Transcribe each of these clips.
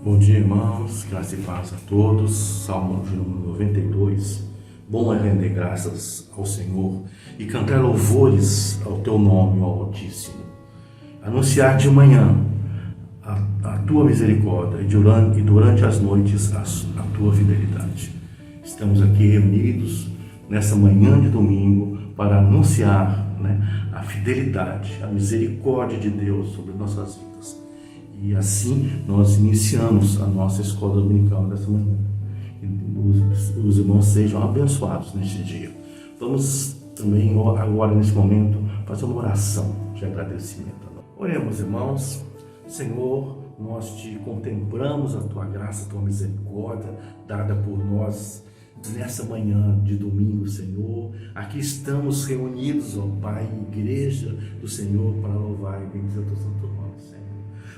Bom dia, irmãos, graça e paz a todos. Salmo de número 92. Bom é render graças ao Senhor e cantar louvores ao teu nome, ó Altíssimo. Anunciar de manhã a tua misericórdia e durante as noites a tua fidelidade. Estamos aqui reunidos nessa manhã de domingo para anunciar a fidelidade, a misericórdia de Deus sobre nossas vidas. E assim nós iniciamos a nossa escola dominical dessa manhã. Que os irmãos sejam abençoados neste dia. Vamos também agora nesse momento fazer uma oração de agradecimento. Oremos, irmãos. Senhor, nós te contemplamos a tua graça, a tua misericórdia dada por nós nessa manhã de domingo, Senhor. Aqui estamos reunidos, ó Pai, igreja do Senhor, para louvar e bendizer o teu santo nome, Senhor.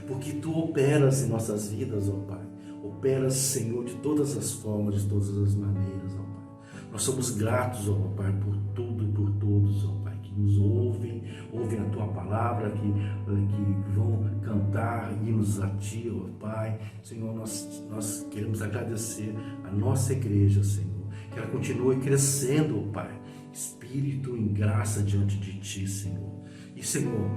Porque tu operas em nossas vidas, ó Pai. Operas, Senhor, de todas as formas, de todas as maneiras, ó Pai. Nós somos gratos, ó Pai, por tudo e por todos, ó Pai, que nos ouvem a tua palavra, que vão cantar hinos a ti, ó Pai. Senhor, nós queremos agradecer a nossa igreja, Senhor. Que ela continue crescendo, ó Pai, espírito em graça diante de ti, Senhor. E, Senhor,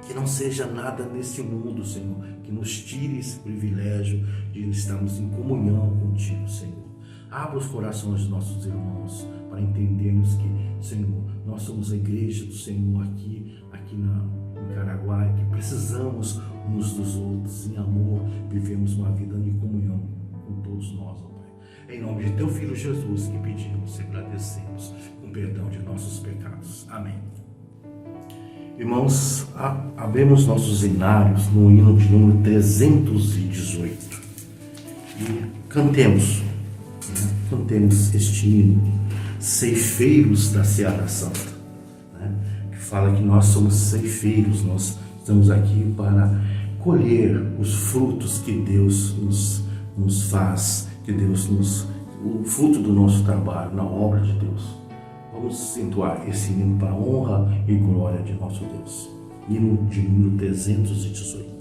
que não seja nada nesse mundo, Senhor, que nos tire esse privilégio de estarmos em comunhão contigo, Senhor. Abra os corações dos nossos irmãos para entendermos que, Senhor, nós somos a igreja do Senhor aqui em Caraguá, e que precisamos uns dos outros, em amor, vivemos uma vida em comunhão com todos nós, ó Pai. Em nome de teu Filho Jesus que pedimos e agradecemos, com perdão de nossos pecados. Amém. Irmãos, abrimos nossos hinários no hino de número 318 e cantemos este hino, Ceifeiros da Seara Santa, que fala que nós somos ceifeiros, nós estamos aqui para colher os frutos que Deus nos faz, o fruto do nosso trabalho na obra de Deus. Vamos entoar esse hino para a honra e glória de nosso Deus. Hino de número 318.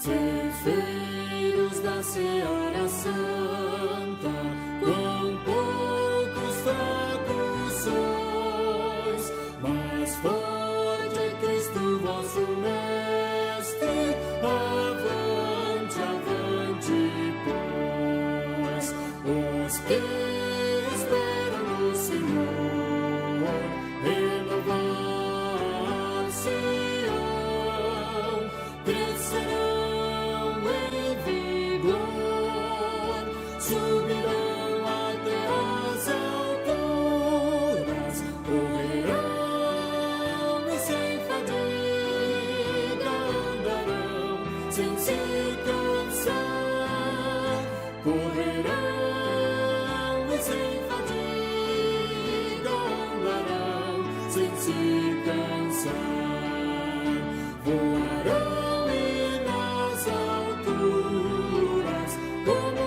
Ceifeiros da Seara Santa, quão poucos fracos sois, mas forte é Cristo vosso Mestre. Avante, avante, pois, os que esperam no Senhor, renovar-se-ão, crescerão, subirão até as alturas, correrão e sem fadiga andarão, sem se cansar. Correrão e sem fadiga andarão, sem se cansar. Voarão e nas alturas, como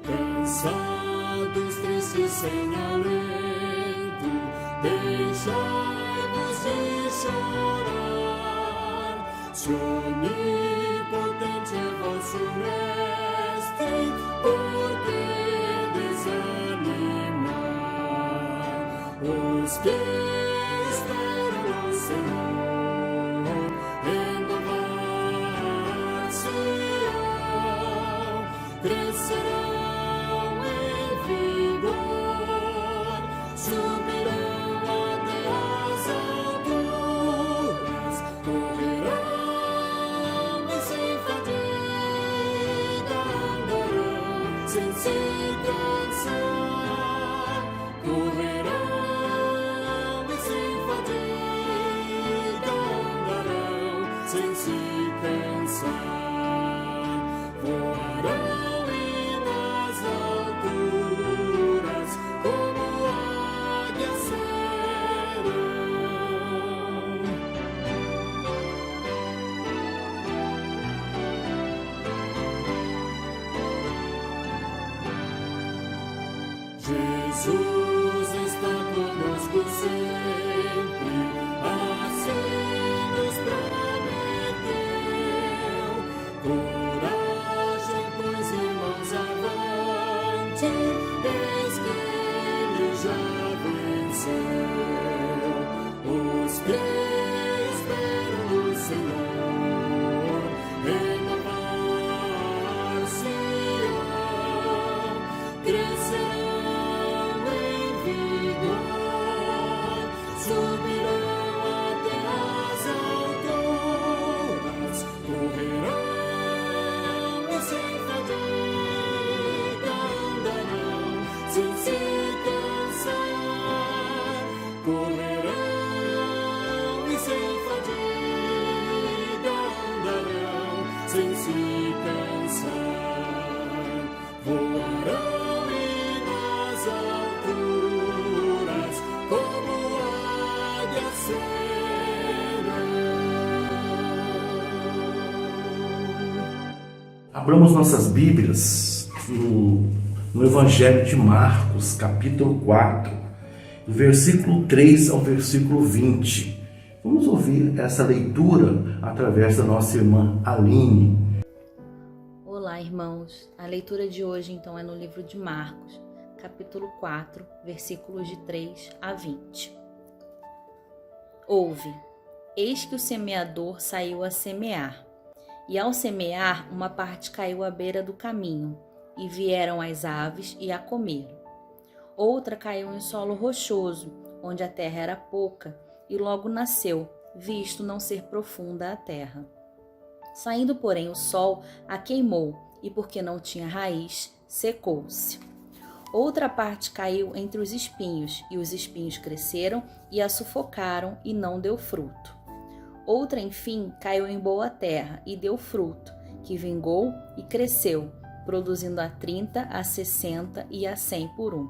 cansados, tristes, sem alento, deixai-vos de chorar. Se onipotente é vosso Mestre, por que desanimar? Os que esperam no Senhor, renovar-se-ão, crescerão, subirão até as alturas, correrão e sem fadiga andarão, sem se cansar. Correrão e sem fadiga andarão, sem se cansar. Jesus está conosco sempre, assim nos prometeu. Coragem, pois, irmãos, avante, eis que Ele já venceu. Os que esperam no Senhor renovar-se-ão, crescerão em vigor, subirão até as alturas, correrão e sem fadiga andarão, sem se cansar, correrão e sem fadiga andarão, sem se cansar, voarão e nas alturas, como águias serão. Abramos nossas Bíblias no Evangelho de Marcos, capítulo 4, do versículo 3 ao versículo 20. Vamos ouvir essa leitura através da nossa irmã Aline. Olá, irmãos. A leitura de hoje, então, é no livro de Marcos, capítulo 4, versículos de 3 a 20. Ouve, eis que o semeador saiu a semear, e ao semear, uma parte caiu à beira do caminho, e vieram as aves e a comeram. Outra caiu em solo rochoso, onde a terra era pouca, e logo nasceu, visto não ser profunda a terra. Saindo, porém, o sol a queimou, e porque não tinha raiz, secou-se. Outra parte caiu entre os espinhos, e os espinhos cresceram e a sufocaram, e não deu fruto. Outra, enfim, caiu em boa terra, e deu fruto, que vingou e cresceu, produzindo a 30, a 60 e a 100 por um.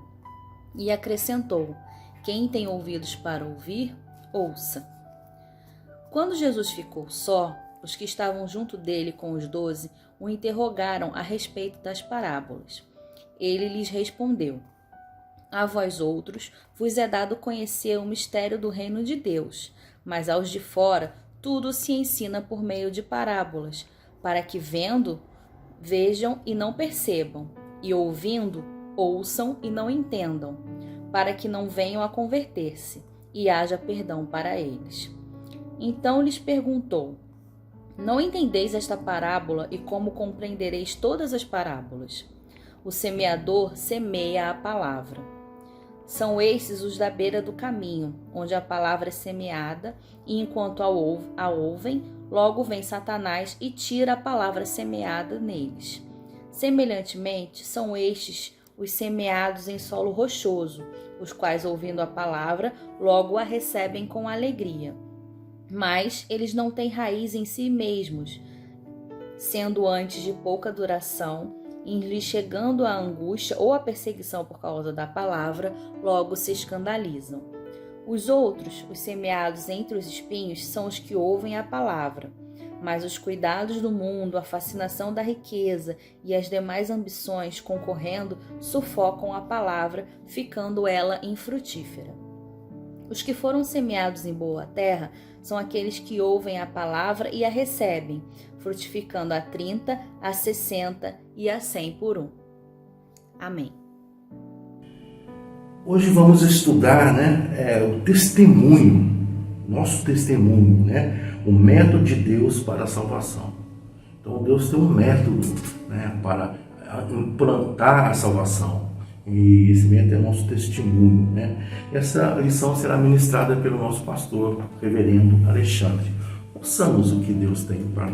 E acrescentou: quem tem ouvidos para ouvir, ouça. Quando Jesus ficou só, os que estavam junto dele com os 12 o interrogaram a respeito das parábolas. Ele lhes respondeu: a vós outros vos é dado conhecer o mistério do reino de Deus, mas aos de fora tudo se ensina por meio de parábolas, para que vendo, vejam e não percebam, e ouvindo, ouçam e não entendam, para que não venham a converter-se, e haja perdão para eles. Então lhes perguntou: não entendeis esta parábola, e como compreendereis todas as parábolas? O semeador semeia a palavra. São estes os da beira do caminho, onde a palavra é semeada, e enquanto a ouvem, logo vem Satanás e tira a palavra semeada neles. Semelhantemente, são estes os semeados em solo rochoso, os quais, ouvindo a palavra, logo a recebem com alegria. Mas eles não têm raiz em si mesmos, sendo antes de pouca duração, em lhes chegando a angústia ou a perseguição por causa da palavra, logo se escandalizam. Os outros, os semeados entre os espinhos, são os que ouvem a palavra, mas os cuidados do mundo, a fascinação da riqueza e as demais ambições concorrendo sufocam a palavra, ficando ela infrutífera. Os que foram semeados em boa terra são aqueles que ouvem a palavra e a recebem, frutificando a 30, a 60 e a 100 por um. Amém. Hoje vamos estudar, o testemunho, nosso testemunho, o método de Deus para a salvação. Então Deus tem um método, para implantar a salvação. E esse método é o nosso testemunho, Essa lição será ministrada pelo nosso pastor, reverendo Alexandre. Ouçamos o que Deus tem para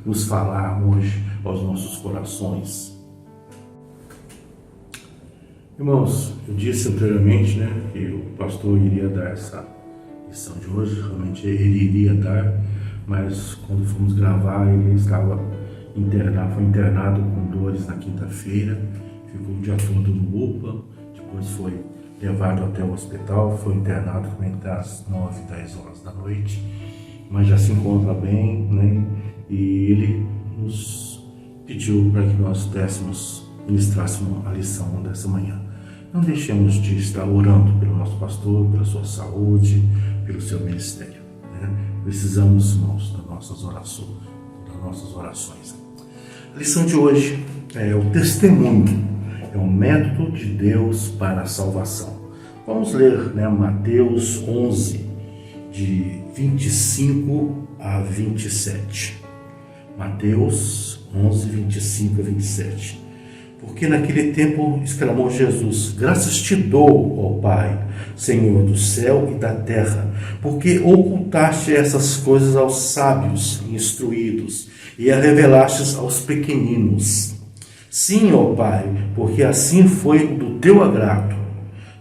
nos falar hoje aos nossos corações. Irmãos, eu disse anteriormente, que o pastor iria dar essa lição de hoje, realmente ele iria dar, mas quando fomos gravar ele estava internado, foi internado com dores na quinta-feira, ficou o dia todo no UPA, depois foi levado até o hospital, foi internado também até às 9, 10 horas da noite, mas já se encontra bem, e ele nos pediu para que nós ministrássemos a lição dessa manhã. não deixemos de estar orando pelo nosso pastor, pela sua saúde, pelo seu ministério. Né? Precisamos, irmãos, das nossas orações. A lição de hoje é o testemunho, é o método de Deus para a salvação. Vamos ler, né, Mateus 11, de 25 a 27. Mateus 11, 25 a 27. Porque naquele tempo exclamou Jesus: graças te dou, ó Pai, Senhor do céu e da terra, porque ocultaste essas coisas aos sábios e instruídos e a revelastes aos pequeninos. Sim, ó Pai, porque assim foi do teu agrado.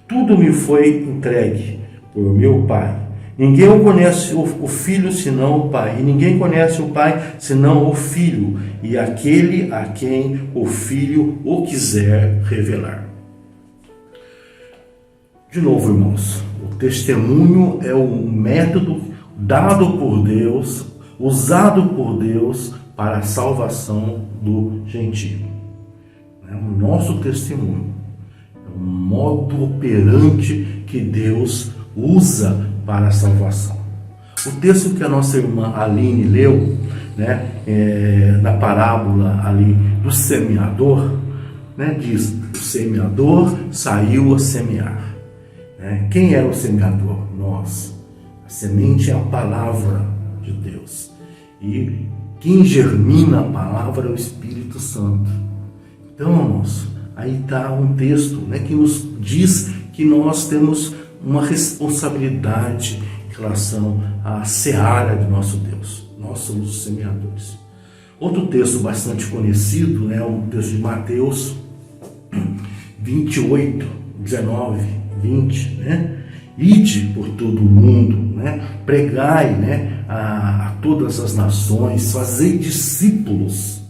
Tudo me foi entregue por meu Pai. Ninguém conhece o Filho senão o Pai, e ninguém conhece o Pai senão o Filho, e aquele a quem o Filho o quiser revelar. De novo, irmãos, o testemunho é um método dado por Deus, usado por Deus para a salvação do gentio. O nosso testemunho é um modo operante que Deus usa para a salvação. O texto que a nossa irmã Aline leu, né, na parábola ali do semeador, né, diz: o semeador saiu a semear. Quem era o semeador? Nós. A semente é a palavra de Deus. E quem germina a palavra é o Espírito Santo. Então, irmãos, aí está um texto, né, que nos diz que nós temos uma responsabilidade em relação à seara de nosso Deus. Nós somos os semeadores. Outro texto bastante conhecido é o texto de Mateus 28, 19, 20, né? Ide por todo o mundo, né? Pregai, né, a todas as nações, fazei discípulos,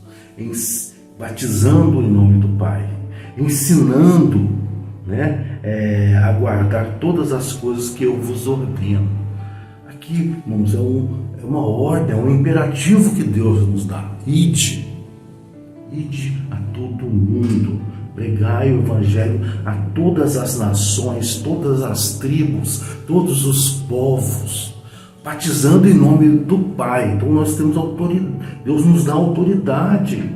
batizando em nome do Pai, ensinando, né, a guardar todas as coisas que eu vos ordeno. Aqui, irmãos, é uma ordem, é um imperativo que Deus nos dá. Ide a todo mundo, pregai o Evangelho a todas as nações, todas as tribos, todos os povos, batizando em nome do Pai. Então nós temos autoridade, Deus nos dá autoridade,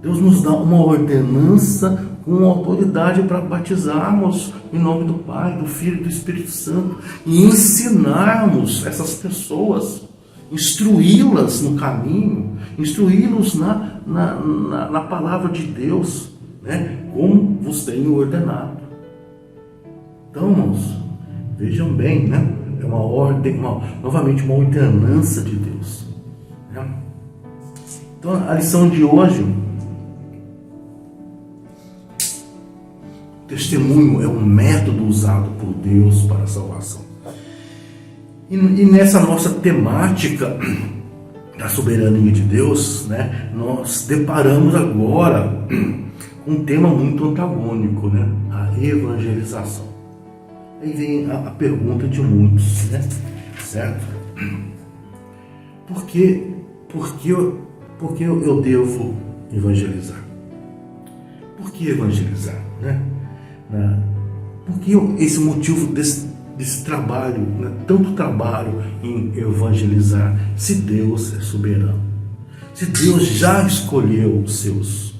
Deus nos dá uma ordenança com autoridade para batizarmos em nome do Pai, do Filho e do Espírito Santo e ensinarmos essas pessoas, instruí-las no caminho, instruí-los na palavra de Deus, né, como vos tenho ordenado. Então, irmãos, vejam bem, né, é uma ordem, novamente uma ordenança de Deus, né? Então, a lição de hoje: testemunho é um método usado por Deus para a salvação. E nessa nossa temática da soberania de Deus, né, nós deparamos agora com um tema muito antagônico, né, a evangelização. Aí vem a pergunta de muitos, né, certo? Por que eu devo evangelizar? Por que evangelizar, né? Por que esse motivo desse trabalho, né? Tanto trabalho em evangelizar, se Deus é soberano, se Deus já escolheu os seus,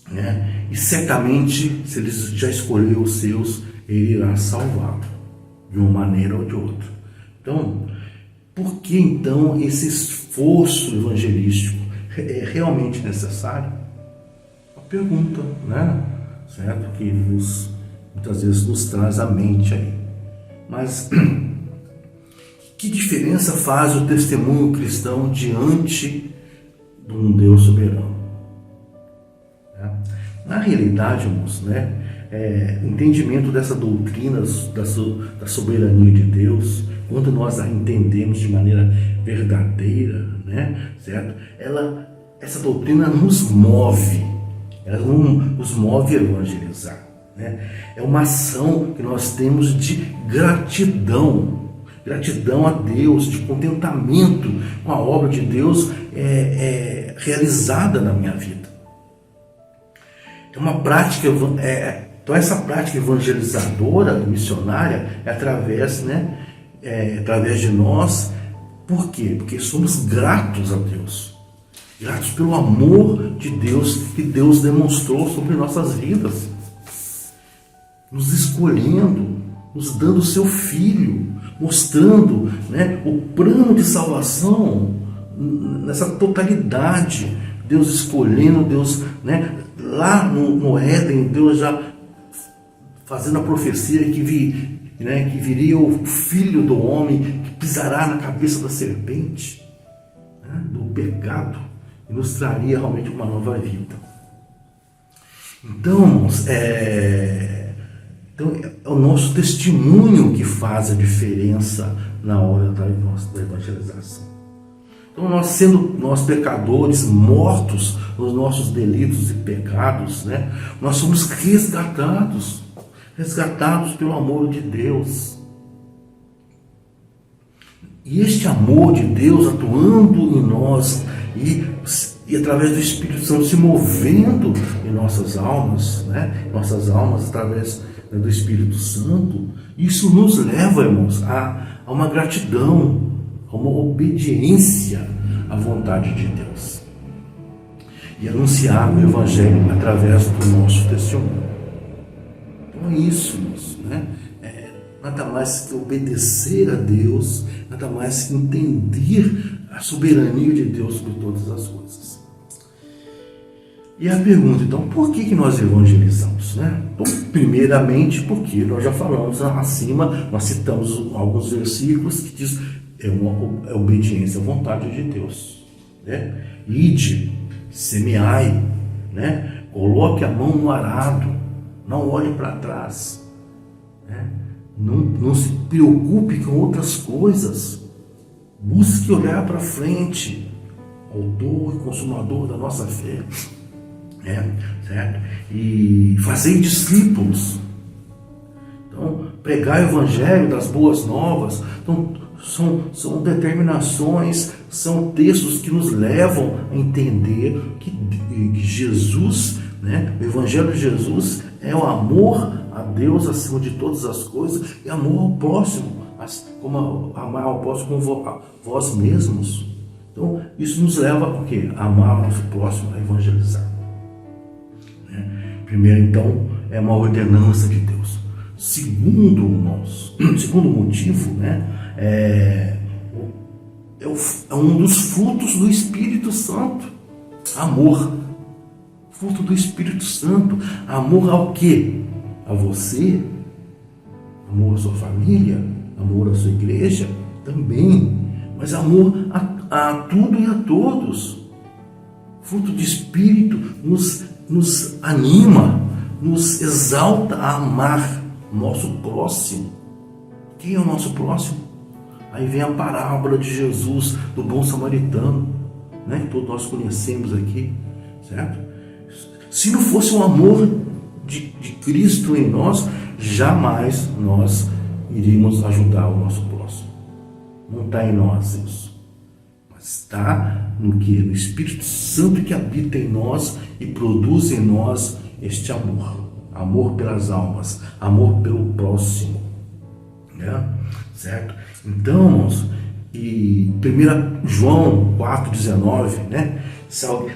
né? E certamente, se Ele já escolheu os seus, Ele irá salvá-los de uma maneira ou de outra. Então, por que então esse esforço evangelístico é realmente necessário? Uma pergunta, né? Certo? Que muitas vezes nos traz à mente aí. Mas que diferença faz o testemunho cristão diante de um Deus soberano? Na realidade, irmãos, né, o entendimento dessa doutrina da soberania de Deus, quando nós a entendemos de maneira verdadeira, né, certo? Essa doutrina nos move. Ela nos move a evangelizar, né? É uma ação que nós temos de gratidão a Deus, de contentamento com a obra de Deus realizada na minha vida. É uma prática Então essa prática evangelizadora, missionária, é através, através de nós. Por quê? Porque somos gratos a Deus. Gratos pelo amor de Deus que Deus demonstrou sobre nossas vidas. Nos escolhendo, nos dando o seu Filho, mostrando o plano de salvação nessa totalidade. Deus escolhendo, Deus, lá no Éden, Deus já fazendo a profecia que viria o Filho do Homem, que pisará na cabeça da serpente, do pecado, e nos traria realmente uma nova vida. Então, irmãos, então, é o nosso testemunho que faz a diferença na hora da evangelização. Então, nós pecadores, mortos nos nossos delitos e pecados, nós somos resgatados pelo amor de Deus. E este amor de Deus atuando em nós e através do Espírito Santo se movendo em nossas almas, através do Espírito Santo, isso nos leva, irmãos, a uma gratidão, a uma obediência à vontade de Deus. E anunciar o Evangelho através do nosso testemunho. Então é isso, nada mais que obedecer a Deus, nada mais que entender a soberania de Deus sobre todas as coisas. E a pergunta, então, por que nós evangelizamos? Então, primeiramente, porque nós já falamos acima, nós citamos alguns versículos que diz é uma obediência à vontade de Deus. Ide, semeai, coloque a mão no arado, não olhe para trás, não se preocupe com outras coisas, busque olhar para frente, autor e consumador da nossa fé, certo? E fazer discípulos. Então, pregar o Evangelho das boas novas, então, são determinações, são textos que nos levam a entender que Jesus, o Evangelho de Jesus é o amor a Deus acima de todas as coisas e amor ao próximo, como amar ao próximo como vós mesmos. Então, isso nos leva a quê? A amar o nosso próximo, a evangelizar. Primeiro, então, é uma ordenança de Deus. Segundo, irmãos, segundo motivo, é um dos frutos do Espírito Santo. Amor. Fruto do Espírito Santo. Amor ao quê? A você. Amor à sua família. Amor à sua igreja. Também. Mas amor a tudo e a todos. Fruto do Espírito nos anima, nos exalta a amar o nosso próximo. Quem é o nosso próximo? Aí vem a parábola de Jesus, do bom samaritano, que todos nós conhecemos aqui, certo? Se não fosse o amor de Cristo em nós, jamais nós iríamos ajudar o nosso próximo. Não está em nós isso, mas está no que? No Espírito Santo que habita em nós e produz em nós este amor. Amor pelas almas, amor pelo próximo, certo? Então, irmãos, e 1 João 4,19,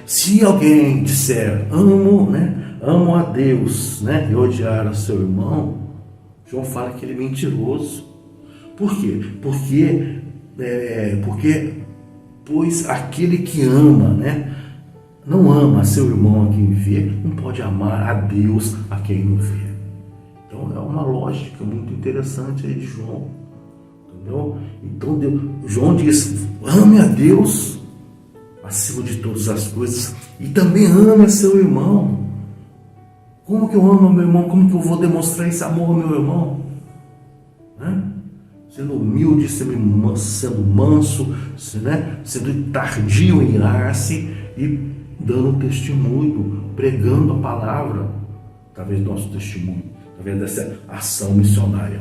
se alguém disser amo a Deus, e odiar a seu irmão, João fala que ele é mentiroso. Por quê? Pois aquele que ama, não ama a seu irmão a quem vê, não pode amar a Deus a quem não vê. Então é uma lógica muito interessante aí de João. Entendeu? Então João diz, ame a Deus acima de todas as coisas e também ame a seu irmão. Como que eu amo ao meu irmão? Como que eu vou demonstrar esse amor ao meu irmão? Sendo humilde, sendo manso, sendo tardio em irar-se e dando testemunho, pregando a palavra através do nosso testemunho, através dessa ação missionária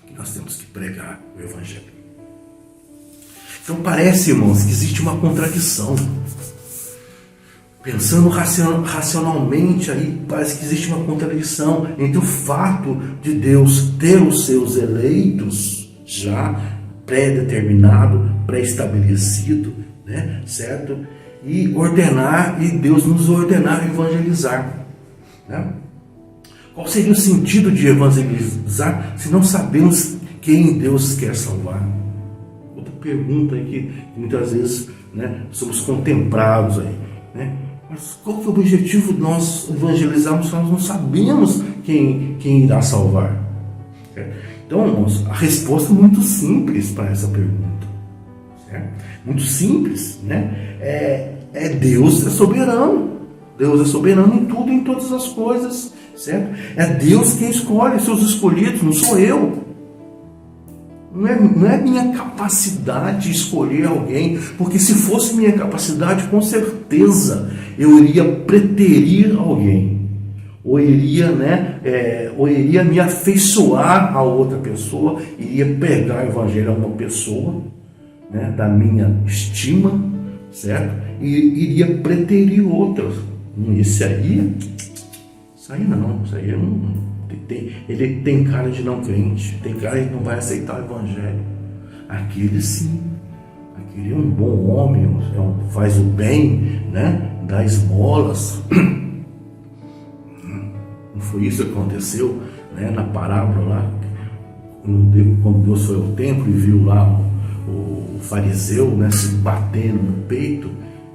que nós temos que pregar o Evangelho. Então parece, irmãos, que existe uma contradição. Pensando racionalmente, aí parece que existe uma contradição entre o fato de Deus ter os seus eleitos já pré-determinado, pré-estabelecido, né, certo? E Deus nos ordenar evangelizar, né? Qual seria o sentido de evangelizar se não sabemos quem Deus quer salvar? Outra pergunta aí que muitas vezes, né, somos contemplados aí, né? Mas qual que é o objetivo de nós evangelizarmos se nós não sabemos quem irá salvar? Então, irmãos, a resposta é muito simples para essa pergunta. Certo? Muito simples, né? Deus é soberano. Deus é soberano em tudo e em todas as coisas. Certo? É Deus quem escolhe seus escolhidos, não sou eu. Não é minha capacidade de escolher alguém, porque se fosse minha capacidade, com certeza eu iria preterir alguém, ou iria me afeiçoar a outra pessoa, iria pregar o evangelho a uma pessoa, né, da minha estima, certo? E iria preterir outras. Isso aí não. Ele tem cara de não crente, tem cara de não vai aceitar o evangelho. Aquele sim, aquele é um bom homem, faz o bem, né? Dá esmolas. Não foi isso que aconteceu, né? Na parábola lá, quando Deus foi ao templo e viu lá o fariseu, né, se batendo no peito,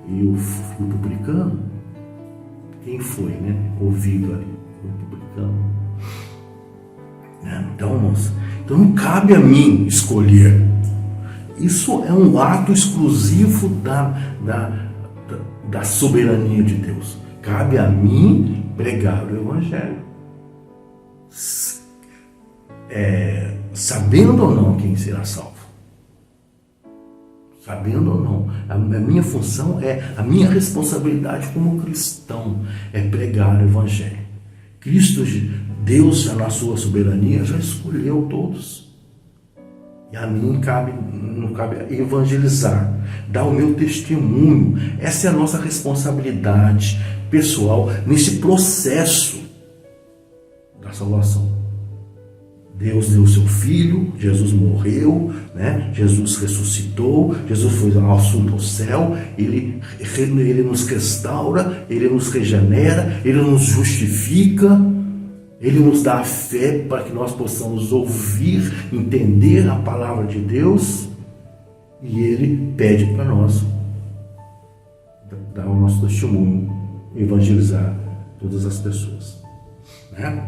e o publicano. Quem foi, né? Ouvido ali, o publicano. Então, irmãos, não cabe a mim escolher. Isso é um ato exclusivo da soberania de Deus. Cabe a mim pregar o evangelho. Sabendo ou não quem será salvo. Sabendo ou não. A minha função a minha responsabilidade como cristão é pregar o evangelho. Deus, já na sua soberania, já escolheu todos. E a mim não cabe evangelizar, dar o meu testemunho. Essa é a nossa responsabilidade pessoal nesse processo da salvação. Deus deu o seu Filho, Jesus morreu, né? Jesus ressuscitou, Jesus foi assunto ao céu, ele nos restaura, Ele nos regenera, Ele nos justifica, Ele nos dá a fé para que nós possamos ouvir, entender a palavra de Deus, e Ele pede para nós dar o nosso testemunho, evangelizar todas as pessoas, né?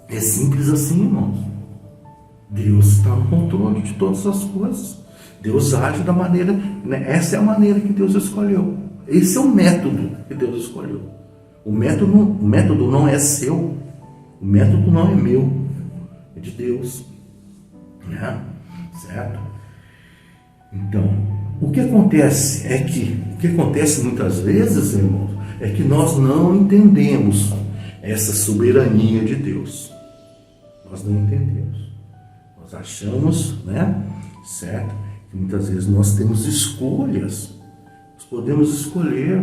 É simples assim, irmãos. Deus está no controle de todas as coisas. Deus age da maneira, né? Essa é a maneira que Deus escolheu. Esse é o método que Deus escolheu. O método não é seu. O método não é meu. É de Deus. Né? Certo? Então, o que acontece muitas vezes, irmãos, é que nós não entendemos essa soberania de Deus. Nós não entendemos. Nós achamos, né, certo, que muitas vezes nós temos escolhas. Nós podemos escolher.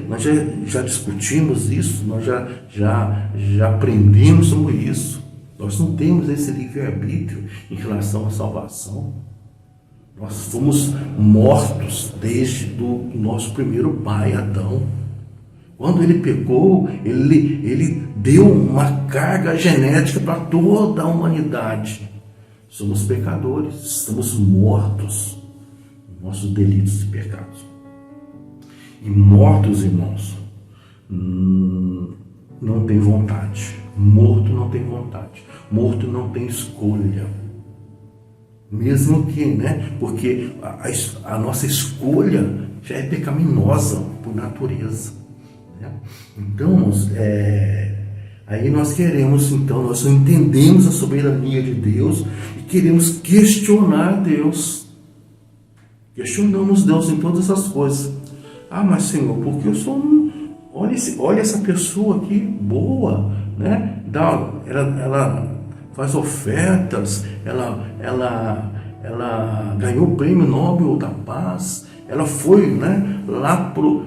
Nós já discutimos isso, nós já aprendemos sobre isso. Nós não temos esse livre-arbítrio em relação à salvação. Nós fomos mortos desde o nosso primeiro pai, Adão. Quando ele pecou, ele deu uma carga genética para toda a humanidade. Somos pecadores, estamos mortos nos nossos delitos e pecados. E mortos, irmãos, não tem vontade. Morto não tem vontade. Morto não tem escolha. Mesmo que, né? Porque a nossa escolha já é pecaminosa por natureza. Então, aí nós nós entendemos a soberania de Deus e queremos questionar Deus. Questionamos Deus em todas as coisas. Mas Senhor, porque eu sou olha essa pessoa aqui, boa, né? Ela faz ofertas, ela ganhou o prêmio Nobel da Paz, Ela foi, né, lá para os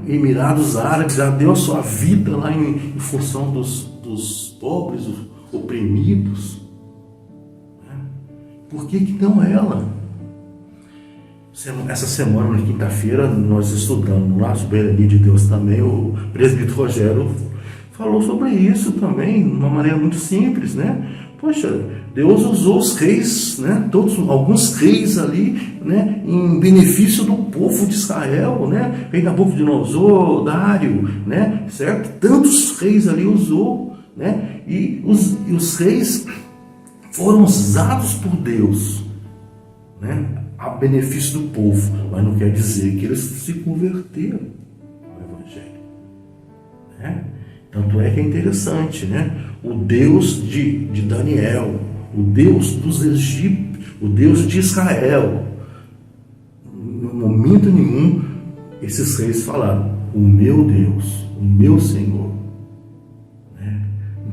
Emirados Árabes, ela deu a sua vida lá em função dos pobres, dos oprimidos. Por que não ela? Essa semana, na quinta-feira, nós estudamos lá a soberania de Deus também. O presbítero Rogério falou sobre isso também, de uma maneira muito simples, né? Poxa, Deus usou os reis, né? Alguns reis ali, né? Em benefício do povo de Israel, né? Rei Nabucodonosor, Dário, né? Certo? Tantos reis ali usou, né? E os reis foram usados por Deus, né? A benefício do povo, mas não quer dizer que eles se converteram ao Evangelho, né? Tanto é que é interessante, né? O Deus de Daniel, o Deus dos egípcios, o Deus de Israel, no momento nenhum esses reis falaram: o meu Deus, o meu Senhor, né?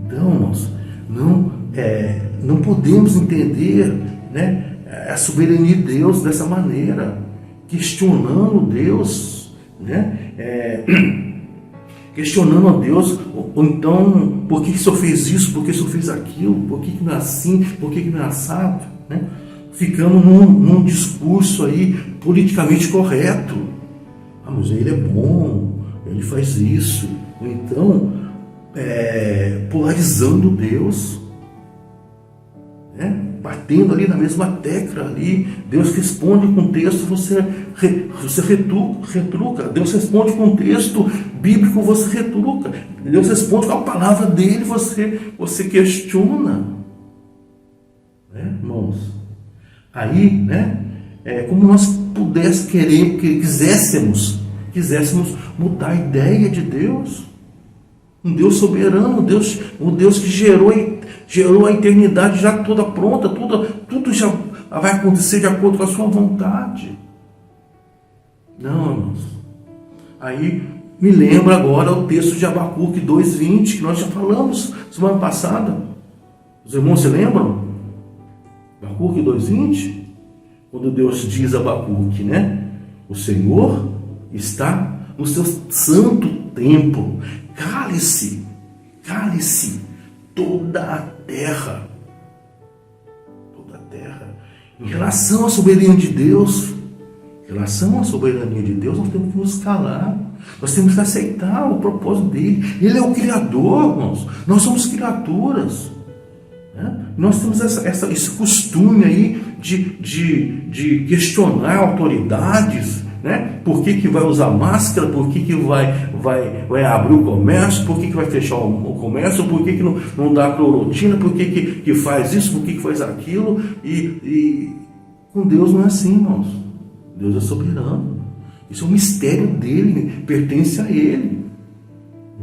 Então, nós não podemos entender, né, a soberania de Deus dessa maneira, questionando Deus, né? Questionando a Deus, ou então, por que o Senhor fez isso, por que o Senhor fez aquilo, por que não é assim, por que não é assado, né? Ficamos num discurso aí politicamente correto. Ah, mas ele é bom, ele faz isso. Ou então, polarizando Deus, né? Batendo ali na mesma tecla ali. Deus responde com texto, você retruca. Deus responde com um texto bíblico, você retruca. Deus responde com a palavra dele, você questiona, né, irmãos? Aí, né, como nós quiséssemos mudar a ideia de Deus, um Deus soberano, um Deus que gerou a eternidade já toda pronta, tudo já vai acontecer de acordo com a sua vontade. Não, irmãos. Aí me lembra agora o texto de Abacuque 2:20, que nós já falamos semana passada. Os irmãos se lembram? Abacuque 2:20, quando Deus diz a Abacuque, né? O Senhor está no seu santo templo. Cale-se toda a terra. Toda a terra. Em relação à soberania de Deus, nós temos que nos calar. Nós temos que aceitar o propósito dele. Ele é o Criador, irmãos. Nós somos criaturas, né? Nós temos esse costume aí de questionar autoridades, né? Por que vai usar máscara? Por que vai abrir o comércio? Por que vai fechar o comércio? Por que não dá clorotina? Por que faz isso? Por que faz aquilo? E com Deus não é assim, irmãos. Deus é soberano. Isso é um mistério dele, pertence a ele,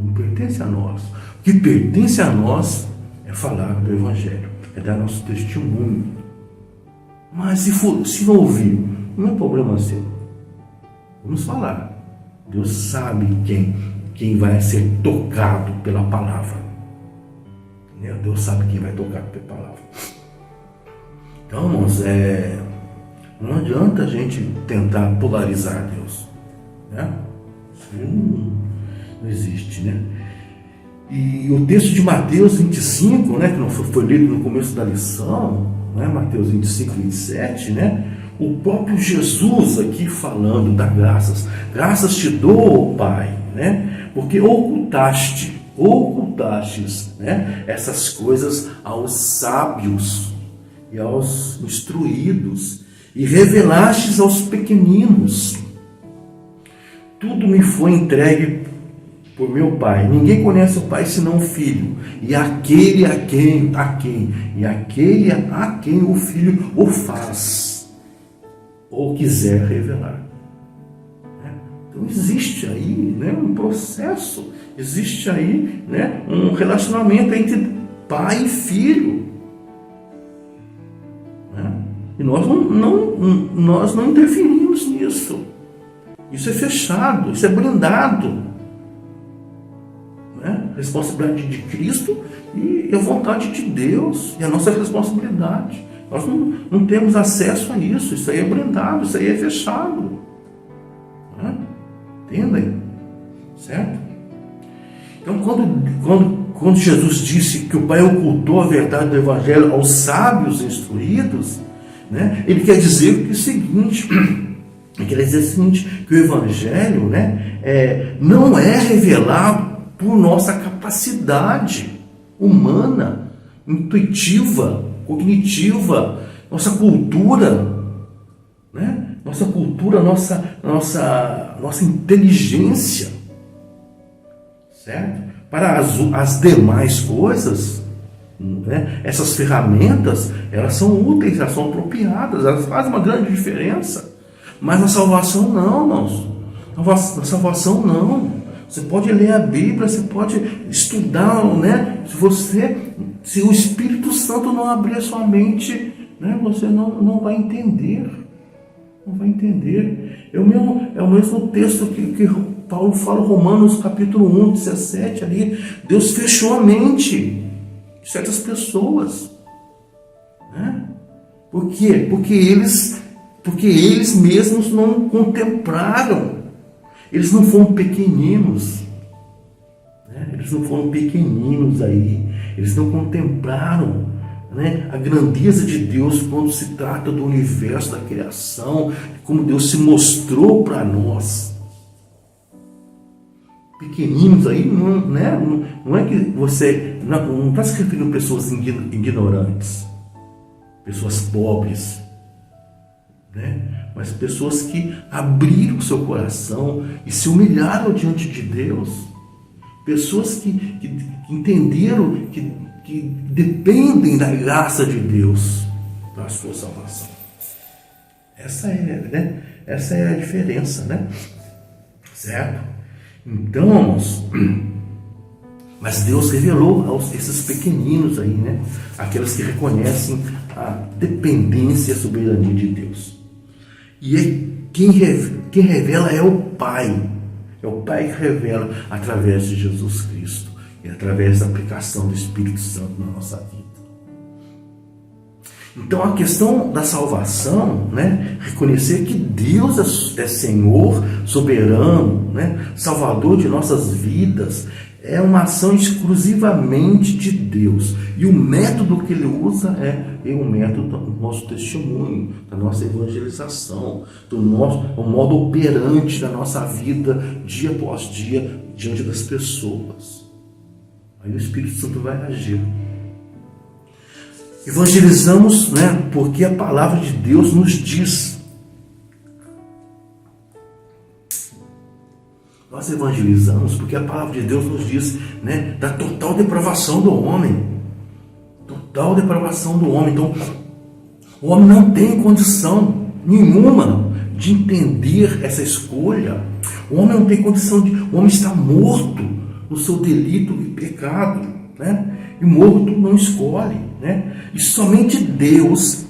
não pertence a nós. O que pertence a nós é falar do Evangelho, é dar nosso testemunho. Mas se não ouvir, não é problema seu. Vamos falar. Deus sabe quem vai ser tocado pela palavra. Deus sabe quem vai tocar pela palavra. Então, irmãos, não adianta a gente tentar polarizar Deus, né? Isso não existe, né? E o texto de Mateus 25, né, que não foi lido no começo da lição, né, Mateus 25, 27, né? O próprio Jesus aqui falando da graças te dou, Pai, né? Porque ocultastes, né, essas coisas aos sábios e aos instruídos, e revelastes aos pequeninos. Tudo me foi entregue por meu Pai. Ninguém conhece o Pai senão o Filho, e aquele a quem o Filho o faz ou quiser revelar. Então existe aí, né, um processo, existe aí, né, um relacionamento entre pai e filho. E nós não interferimos nisso. Isso é fechado, isso é blindado, né? Responsabilidade de Cristo e a vontade de Deus e a nossa responsabilidade. Nós não temos acesso a isso. Isso aí é blindado, isso aí é fechado. Entendem? Certo? Então, quando Jesus disse que o Pai ocultou a verdade do Evangelho aos sábios instruídos, né, ele quer dizer o seguinte, que o Evangelho, né, não é revelado por nossa capacidade humana, intuitiva, cognitiva, nossa cultura, né, nossa inteligência, certo? Para as demais coisas, né, essas ferramentas, elas são úteis, elas são apropriadas, elas fazem uma grande diferença. Mas na salvação não, irmãos. Na salvação não. Você pode ler a Bíblia, você pode estudar, né? Se o Espírito Santo não abrir a sua mente, né, você não vai entender. Não vai entender. É o mesmo texto que Paulo fala em Romanos capítulo 1, 17 ali. Deus fechou a mente de certas pessoas. Né? Por quê? Porque eles mesmos não contemplaram. Eles não foram pequeninos. Né? Eles não foram pequeninos aí. Eles não contemplaram, né, a grandeza de Deus quando se trata do universo, da criação, como Deus se mostrou para nós. Pequeninos aí, não é que você... Não está se referindo a pessoas ignorantes, pessoas pobres, né? Mas pessoas que abriram seu coração e se humilharam diante de Deus, pessoas que entenderam que dependem da graça de Deus para a sua salvação. Essa é a diferença, né? Certo? Então, irmãos, mas Deus revelou aos esses pequeninos aí, né? Aqueles que reconhecem a dependência e a soberania de Deus. E quem revela é o Pai. É o Pai que revela através de Jesus Cristo e através da aplicação do Espírito Santo na nossa vida. Então a questão da salvação, né, reconhecer que Deus é Senhor, soberano, né, Salvador de nossas vidas, é uma ação exclusivamente de Deus. E o método que Ele usa é o método do nosso testemunho, da nossa evangelização, o modo operante da nossa vida, dia após dia, diante das pessoas. Aí o Espírito Santo vai agir. Evangelizamos, né, porque a palavra de Deus nos diz. Nós evangelizamos porque a palavra de Deus nos diz, né, da total depravação do homem. Total depravação do homem. Então, o homem não tem condição nenhuma de entender essa escolha. O homem não tem condição o homem está morto no seu delito e pecado, né? E morto não escolhe, né? E somente Deus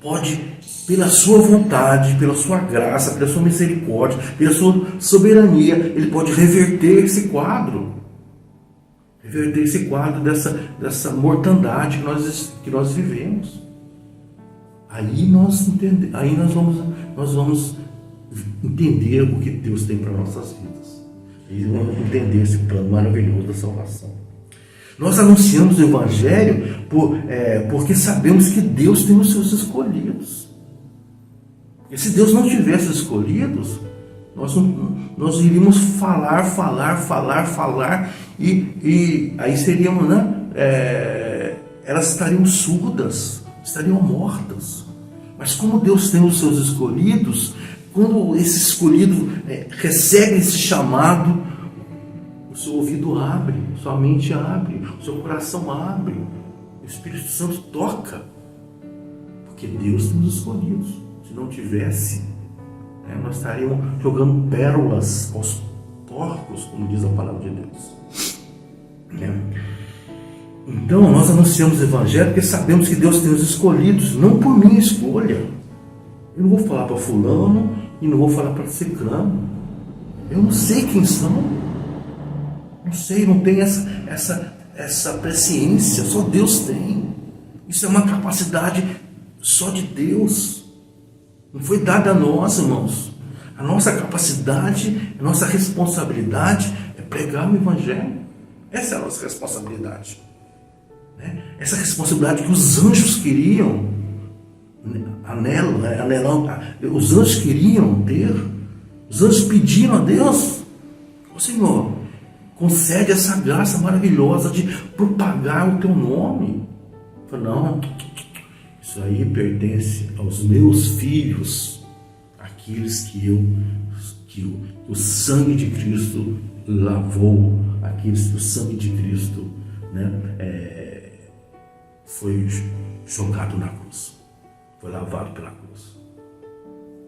pode, pela sua vontade, pela sua graça, pela sua misericórdia, pela sua soberania, Ele pode reverter esse quadro. Reverter esse quadro dessa mortandade que nós vivemos. Aí nós vamos entender o que Deus tem para nossas vidas. E vamos entender esse plano maravilhoso da salvação. Nós anunciamos o Evangelho porque sabemos que Deus tem os seus escolhidos. E se Deus não tivesse escolhidos, nós iríamos falar e aí seríamos, né? Elas estariam surdas, estariam mortas. Mas como Deus tem os seus escolhidos, quando esse escolhido recebe esse chamado, o seu ouvido abre, sua mente abre, o seu coração abre, o Espírito Santo toca, porque Deus tem os escolhidos. Se não tivesse, nós estaríamos jogando pérolas aos porcos, como diz a palavra de Deus. Então nós anunciamos o Evangelho porque sabemos que Deus tem os escolhidos, não por minha escolha. Eu não vou falar para fulano e não vou falar para ciclano. Eu não sei quem são. Não sei, não tem essa presciência, só Deus tem. Isso é uma capacidade só de Deus. Não foi dada a nós, irmãos. A nossa capacidade, a nossa responsabilidade é pregar o Evangelho. Essa é a nossa responsabilidade. Essa responsabilidade que os anjos queriam, os anjos queriam ter, os anjos pediram a Deus: ô Senhor, concede essa graça maravilhosa de propagar o teu nome. Não, isso aí pertence aos meus filhos, aqueles que o sangue de Cristo lavou, aqueles que o sangue de Cristo, foi jogado na cruz, foi lavado pela cruz.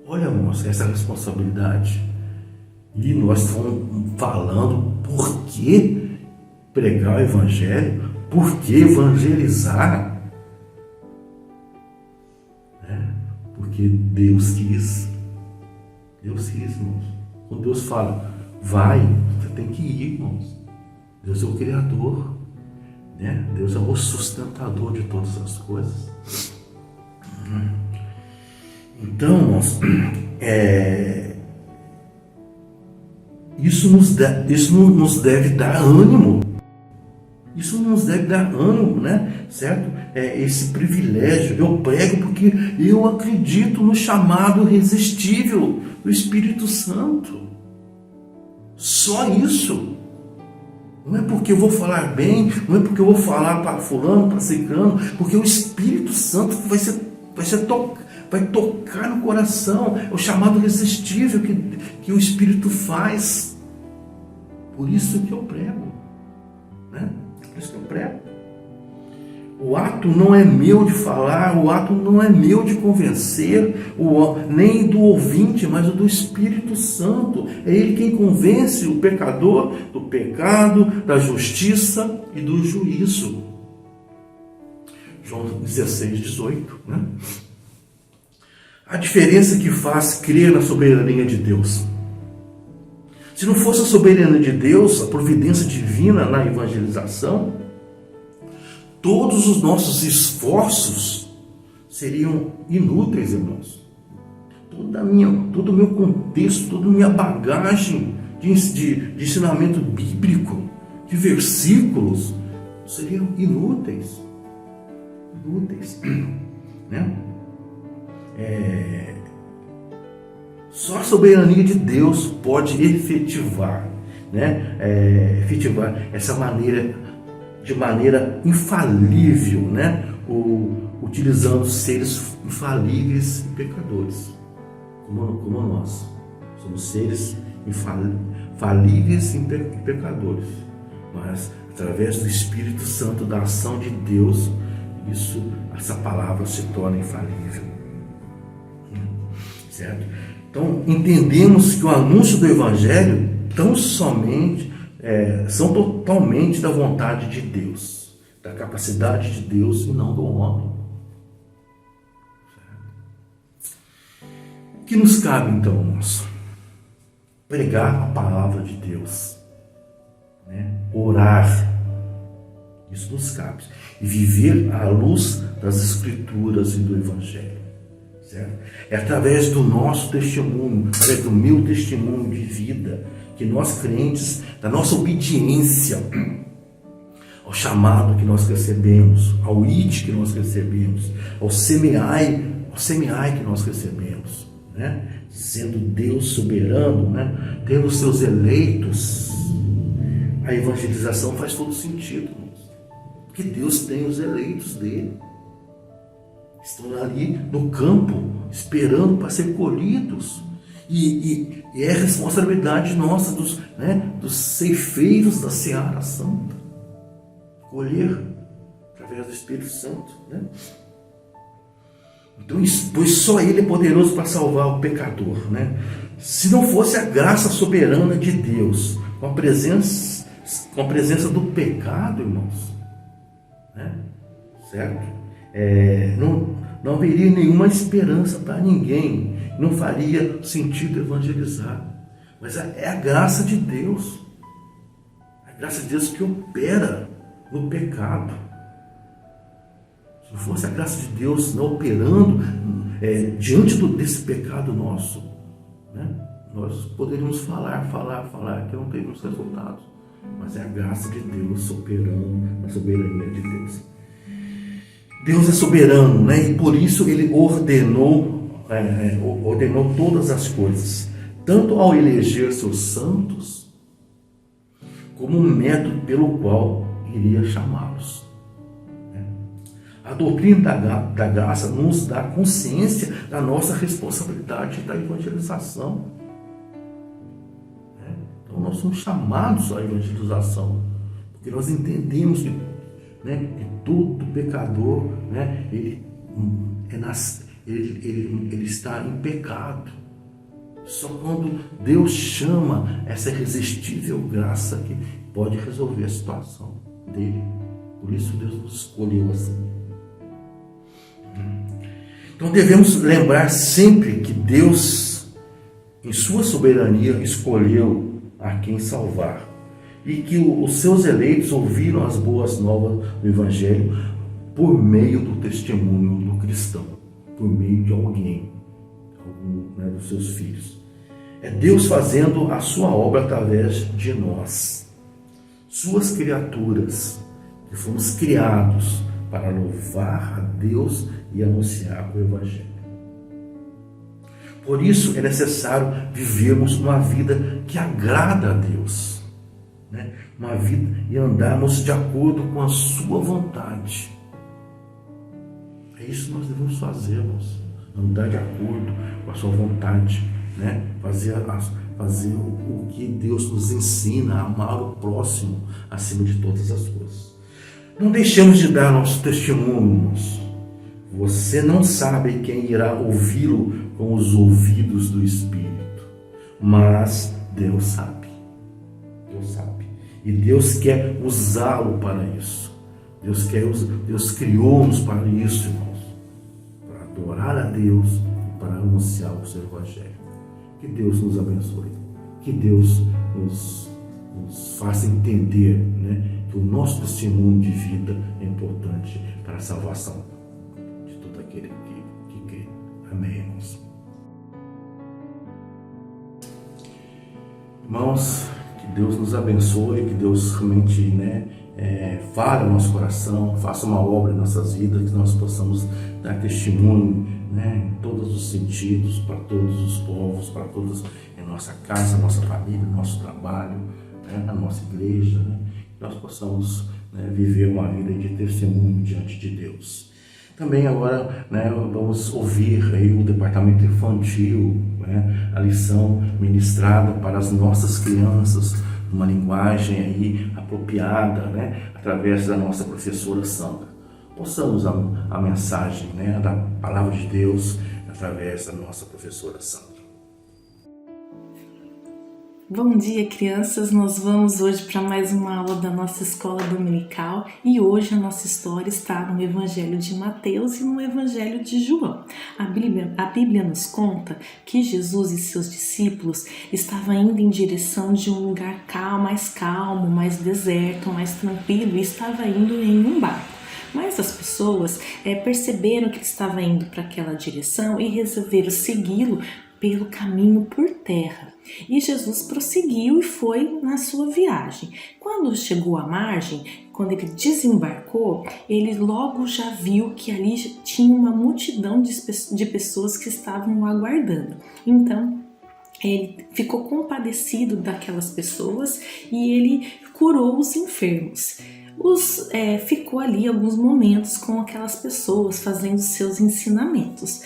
Olha, irmãos, essa responsabilidade. E nós estamos falando por que pregar o Evangelho, por que evangelizar. Porque Deus quis. Deus quis, irmãos. Quando Deus fala, vai, você tem que ir, irmãos. Deus é o Criador. Deus é o sustentador de todas as coisas. Então, irmãos, isso nos deve dar ânimo. Isso nos deve dar ânimo, certo? Esse privilégio. Eu prego porque eu acredito no chamado irresistível do Espírito Santo. Só isso. Não é porque eu vou falar bem, não é porque eu vou falar para fulano, para ciclano, porque o Espírito Santo vai tocar no coração. É o chamado irresistível que o Espírito faz. Por isso que eu prego. Por isso que eu prego. O ato não é meu de falar, o ato não é meu de convencer, nem do ouvinte, mas o do Espírito Santo. É Ele quem convence o pecador do pecado, da justiça e do juízo. João 16, 18. A diferença que faz crer na soberania de Deus. Se não fosse a soberania de Deus, a providência divina na evangelização, todos os nossos esforços seriam inúteis, irmãos. Todo o meu contexto, toda a minha bagagem de ensinamento bíblico, de versículos, seriam inúteis. Só a soberania de Deus pode efetivar essa maneira, de maneira infalível, utilizando seres infalíveis e pecadores, como nós. Somos seres falíveis e pecadores, mas através do Espírito Santo, da ação de Deus, essa palavra se torna infalível. Certo? Então, entendemos que o anúncio do Evangelho são totalmente da vontade de Deus, da capacidade de Deus e não do homem. O que nos cabe então, irmãos? Pregar a palavra de Deus, orar, isso nos cabe, e viver à luz das Escrituras e do Evangelho. Certo? É através do nosso testemunho, através do meu testemunho de vida, que nós crentes, da nossa obediência ao chamado que nós recebemos, ao ide que nós recebemos, ao semeai que nós recebemos, sendo Deus soberano, tendo os seus eleitos, a evangelização faz todo sentido, porque Deus tem os eleitos dele. Estão ali no campo, esperando para ser colhidos. E é responsabilidade nossa, dos ceifeiros da seara santa, colher através do Espírito Santo. Então, pois só Ele é poderoso para salvar o pecador. Se não fosse a graça soberana de Deus, com a presença do pecado, irmãos, certo? Não haveria nenhuma esperança para ninguém, não faria sentido evangelizar. Mas é a graça de Deus, a graça de Deus que opera no pecado. Se não fosse a graça de Deus não operando diante desse pecado nosso, Nós poderíamos falar, que não teríamos resultados. Mas é a graça de Deus soberano, a soberania de Deus. Deus é soberano, né? E por isso Ele ordenou todas as coisas, tanto ao eleger seus santos, como um método pelo qual iria chamá-los. A doutrina da graça nos dá consciência da nossa responsabilidade da evangelização. Então nós somos chamados à evangelização, porque nós entendemos que todo pecador, ele está em pecado. Só quando Deus chama essa irresistível graça que pode resolver a situação dele. Por isso Deus nos escolheu assim. Então devemos lembrar sempre que Deus, em sua soberania, escolheu a quem salvar, e que os seus eleitos ouviram as boas novas do Evangelho por meio do testemunho do cristão, por meio de alguém, dos seus filhos. É Deus fazendo a sua obra através de nós, suas criaturas, que fomos criados para louvar a Deus e anunciar o Evangelho. Por isso é necessário vivermos uma vida que agrada a Deus, uma vida e andarmos de acordo com a sua vontade. É isso que nós devemos fazer, andar de acordo com a sua vontade, fazer o que Deus nos ensina, a amar o próximo acima de todas as coisas. Não deixemos de dar nosso testemunho, irmãos. Você não sabe quem irá ouvi-lo com os ouvidos do Espírito, mas Deus sabe. Deus sabe. E Deus quer usá-lo para isso. Deus criou-nos para isso, irmãos. Para adorar a Deus e para anunciar o seu Evangelho. Que Deus nos abençoe. Que Deus nos faça entender, que o nosso testemunho de vida é importante para a salvação de todo aquele que crê. Amém, irmãos. Irmãos, que Deus nos abençoe, que Deus realmente fale ao nosso coração, faça uma obra em nossas vidas, que nós possamos dar testemunho em todos os sentidos, para todos os povos, para todos em nossa casa, nossa família, nosso trabalho, na nossa igreja, que nós possamos viver uma vida de testemunho diante de Deus. Também agora vamos ouvir aí o departamento infantil, a lição ministrada para as nossas crianças, uma linguagem aí apropriada, através da nossa professora Sandra. Ouçamos a mensagem da Palavra de Deus através da nossa professora Sandra. Bom dia, crianças! Nós vamos hoje para mais uma aula da nossa escola dominical e hoje a nossa história está no Evangelho de Mateus e no Evangelho de João. A Bíblia nos conta que Jesus e seus discípulos estavam indo em direção de um lugar mais calmo, mais deserto, mais tranquilo e estava indo em um barco. Mas as pessoas perceberam que ele estava indo para aquela direção e resolveram segui-lo pelo caminho por terra. E Jesus prosseguiu e foi na sua viagem. Quando chegou à margem, quando ele desembarcou, ele logo já viu que ali tinha uma multidão de pessoas que estavam o aguardando. Então, ele ficou compadecido daquelas pessoas e ele curou os enfermos. Ficou ali alguns momentos com aquelas pessoas fazendo seus ensinamentos.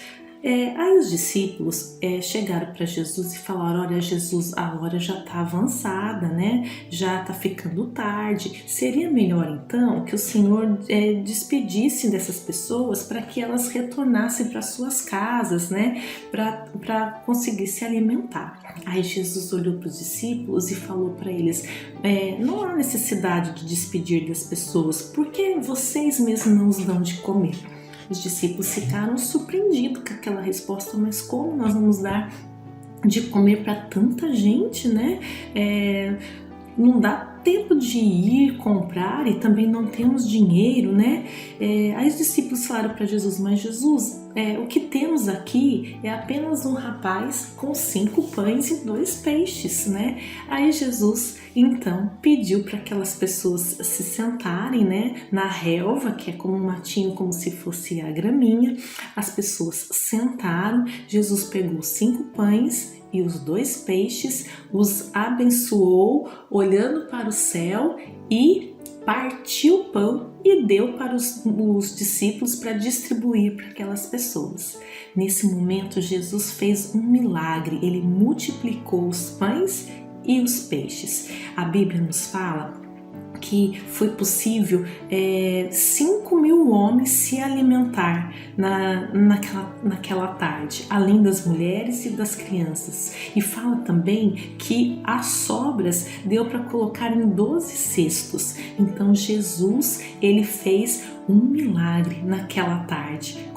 Aí os discípulos chegaram para Jesus e falaram: olha, Jesus, a hora já está avançada, já está ficando tarde, seria melhor então que o Senhor despedisse dessas pessoas para que elas retornassem para suas casas, para conseguir se alimentar. Aí Jesus olhou para os discípulos e falou para eles: não há necessidade de despedir das pessoas, porque vocês mesmos não os dão de comer. Os discípulos ficaram surpreendidos com aquela resposta, mas como nós vamos dar de comer para tanta gente, não dá tempo de ir comprar e também não temos dinheiro, Aí os discípulos falaram para Jesus: mas Jesus, o que temos aqui é apenas um rapaz com 5 pães e 2 peixes, né? Aí Jesus então pediu para aquelas pessoas se sentarem, né, na relva, que é como um matinho, como se fosse a graminha. As pessoas sentaram, Jesus pegou 5 pães e os 2 peixes, os abençoou, olhando para o céu, e partiu o pão e deu para os discípulos para distribuir para aquelas pessoas. Nesse momento, Jesus fez um milagre, ele multiplicou os pães e os peixes. A Bíblia nos fala que foi possível 5.000 homens se alimentar naquela tarde, além das mulheres e das crianças. E fala também que as sobras deu para colocar em 12 cestos. Então Jesus, ele fez um milagre naquela tarde,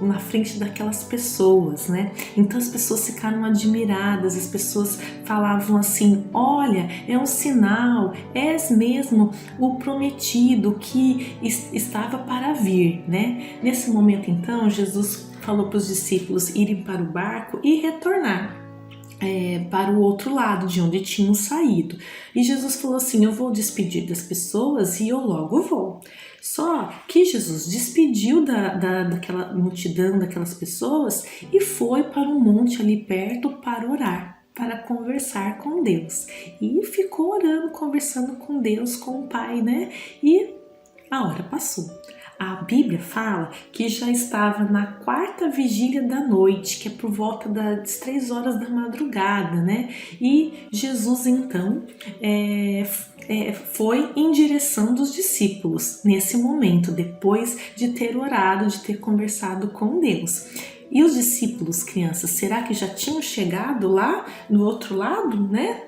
na frente daquelas pessoas, né? Então as pessoas ficaram admiradas, as pessoas falavam assim: olha, é um sinal, és mesmo o prometido que estava para vir, né? Nesse momento então Jesus falou para os discípulos irem para o barco e retornar para o outro lado de onde tinham saído. E Jesus falou assim: eu vou despedir das pessoas e eu logo vou. Só que Jesus despediu daquela multidão, daquelas pessoas, e foi para um monte ali perto para orar, para conversar com Deus. E ficou orando, conversando com Deus, com o Pai, né? E a hora passou. A Bíblia fala que já estava na 4ª vigília da noite, que é por volta das 3 horas da madrugada, né? E Jesus então foi em direção dos discípulos nesse momento, depois de ter orado, de ter conversado com Deus. E os discípulos, crianças, será que já tinham chegado lá no outro lado, né,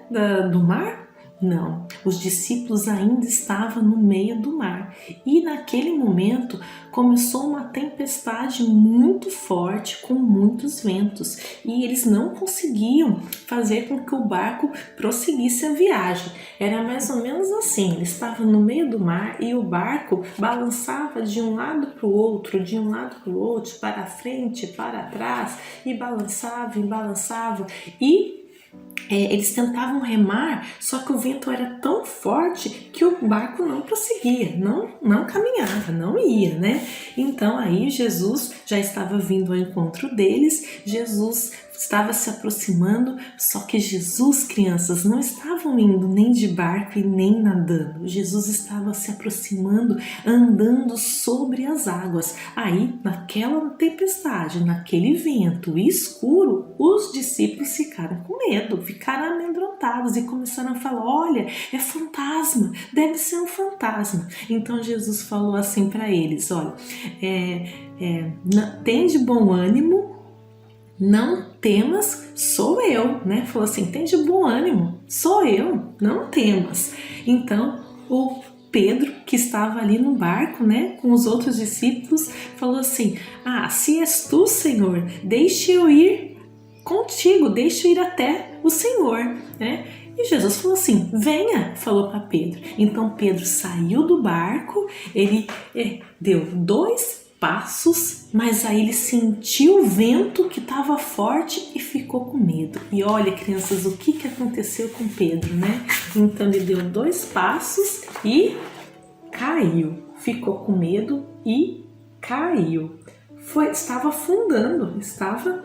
do mar? Não, os discípulos ainda estavam no meio do mar e naquele momento começou uma tempestade muito forte com muitos ventos e eles não conseguiam fazer com que o barco prosseguisse a viagem. Era mais ou menos assim, eles estavam no meio do mar e o barco balançava de um lado para o outro, de um lado para o outro, para frente, para trás, e balançava e eles tentavam remar, só que o vento era tão forte que o barco não prosseguia, não caminhava, não ia, né? Então aí Jesus já estava vindo ao encontro deles, Jesus estava se aproximando, só que Jesus, crianças, não estavam indo nem de barco e nem nadando. Jesus estava se aproximando, andando sobre as águas. Aí, naquela tempestade, naquele vento escuro, os discípulos ficaram com medo, ficaram amedrontados e começaram a falar: olha, é fantasma, deve ser um fantasma. Então Jesus falou assim para eles: olha, tem de bom ânimo, não temas, sou eu, né? Falou assim: tem de bom ânimo, sou eu, não temas. Então o Pedro, que estava ali no barco, né, com os outros discípulos, falou assim: se és tu, Senhor, deixe eu ir contigo, deixe eu ir até o Senhor, né? E Jesus falou assim: venha, falou para Pedro. Então Pedro saiu do barco, ele deu 2 passos, mas aí ele sentiu o vento que estava forte e ficou com medo. E olha, crianças, o que aconteceu com Pedro, né? Então ele deu 2 passos e caiu, ficou com medo e caiu. Estava afundando, estava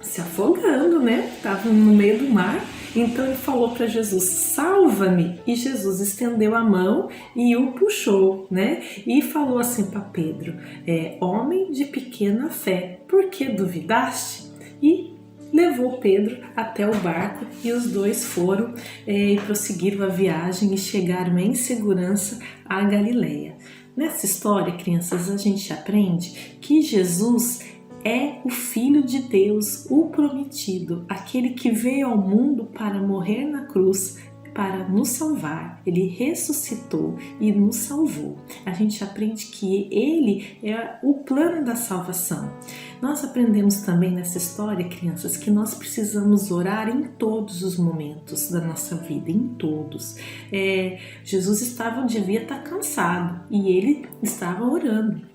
se afogando, né? Estava no meio do mar. Então ele falou para Jesus: salva-me! E Jesus estendeu a mão e o puxou, né? E falou assim para Pedro: homem de pequena fé, por que duvidaste? E levou Pedro até o barco e os dois foram e prosseguiram a viagem e chegaram em segurança à Galileia. Nessa história, crianças, a gente aprende que Jesus é o Filho de Deus, o prometido, aquele que veio ao mundo para morrer na cruz, para nos salvar. Ele ressuscitou e nos salvou. A gente aprende que Ele é o plano da salvação. Nós aprendemos também nessa história, crianças, que nós precisamos orar em todos os momentos da nossa vida, em todos. Jesus devia estar cansado e Ele estava orando.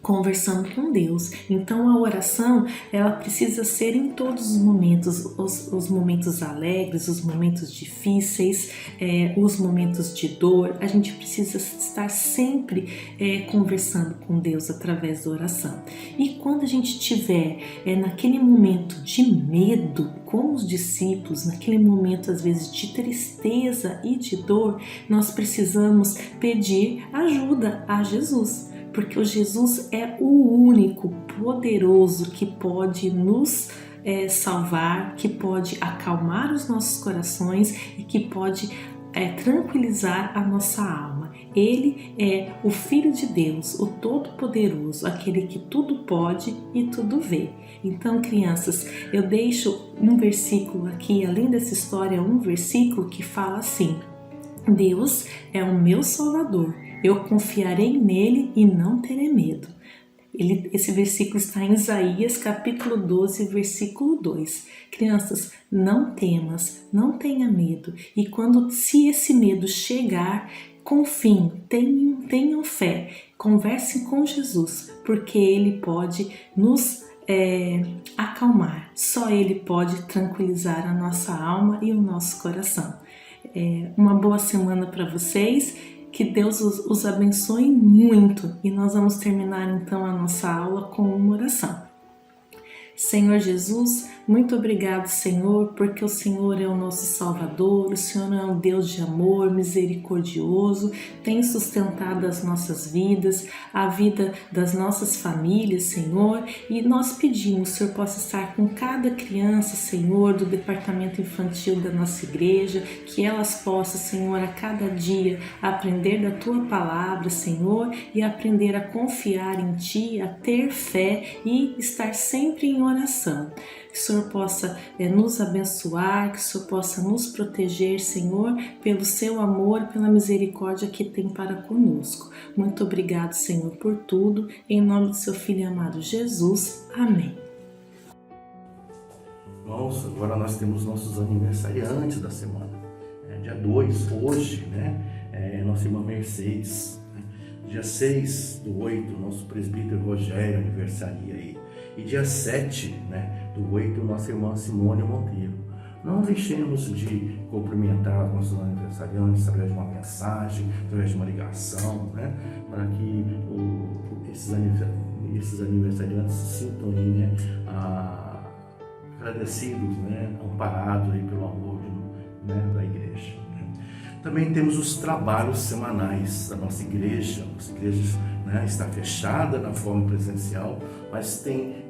conversando com Deus. Então a oração, ela precisa ser em todos os momentos, os momentos alegres, os momentos difíceis, os momentos de dor. A gente precisa estar sempre conversando com Deus através da oração. E quando a gente estiver naquele momento de medo, com os discípulos, naquele momento às vezes de tristeza e de dor, nós precisamos pedir ajuda a Jesus. Porque o Jesus é o único poderoso que pode nos salvar, que pode acalmar os nossos corações e que pode tranquilizar a nossa alma. Ele é o Filho de Deus, o Todo-Poderoso, aquele que tudo pode e tudo vê. Então, crianças, eu deixo um versículo aqui, além dessa história, um versículo que fala assim: Deus é o meu Salvador. Eu confiarei nele e não terei medo. Esse versículo está em Isaías capítulo 12, versículo 2. Crianças, não temas, não tenha medo. E se esse medo chegar, confiem, tenham fé, conversem com Jesus, porque Ele pode nos acalmar. Só Ele pode tranquilizar a nossa alma e o nosso coração. Uma boa semana para vocês. Que Deus os abençoe muito e nós vamos terminar então a nossa aula com uma oração. Senhor Jesus, muito obrigado, Senhor, porque o Senhor é o nosso Salvador, o Senhor é um Deus de amor, misericordioso, tem sustentado as nossas vidas, a vida das nossas famílias, Senhor, e nós pedimos, o Senhor possa estar com cada criança, Senhor, do departamento infantil da nossa igreja, que elas possam, Senhor, a cada dia aprender da Tua palavra, Senhor, e aprender a confiar em Ti, a ter fé e estar sempre em oração. Que o Senhor possa nos abençoar, que o Senhor possa nos proteger, Senhor, pelo Seu amor, pela misericórdia que tem para conosco. Muito obrigado, Senhor, por tudo. Em nome do Seu Filho amado Jesus. Amém. Irmãos, agora nós temos nossos aniversariantes da semana. Dia 2, hoje, nossa irmã Mercedes. Dia 6/8, nosso presbítero Rogério aniversaria aí. E dia 7, do 8, nossa irmã Simone Monteiro. Não deixemos de cumprimentar os nossos aniversariantes através de uma mensagem, através de uma ligação, para que esses aniversariantes se sintam aí, agradecidos, amparados aí pelo amor da igreja. Também temos os trabalhos semanais da nossa igreja. Nossa igreja está fechada na forma presencial, mas tem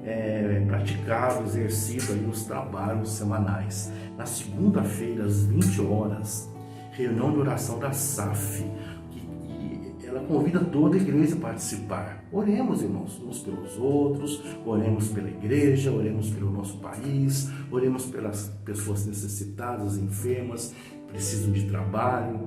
praticado, exercido aí os trabalhos semanais. Na segunda-feira, às 20 horas, reunião de oração da SAF, que ela convida toda a igreja a participar. Oremos, irmãos, uns pelos outros, oremos pela igreja, oremos pelo nosso país, oremos pelas pessoas necessitadas, enfermas, precisam de trabalho,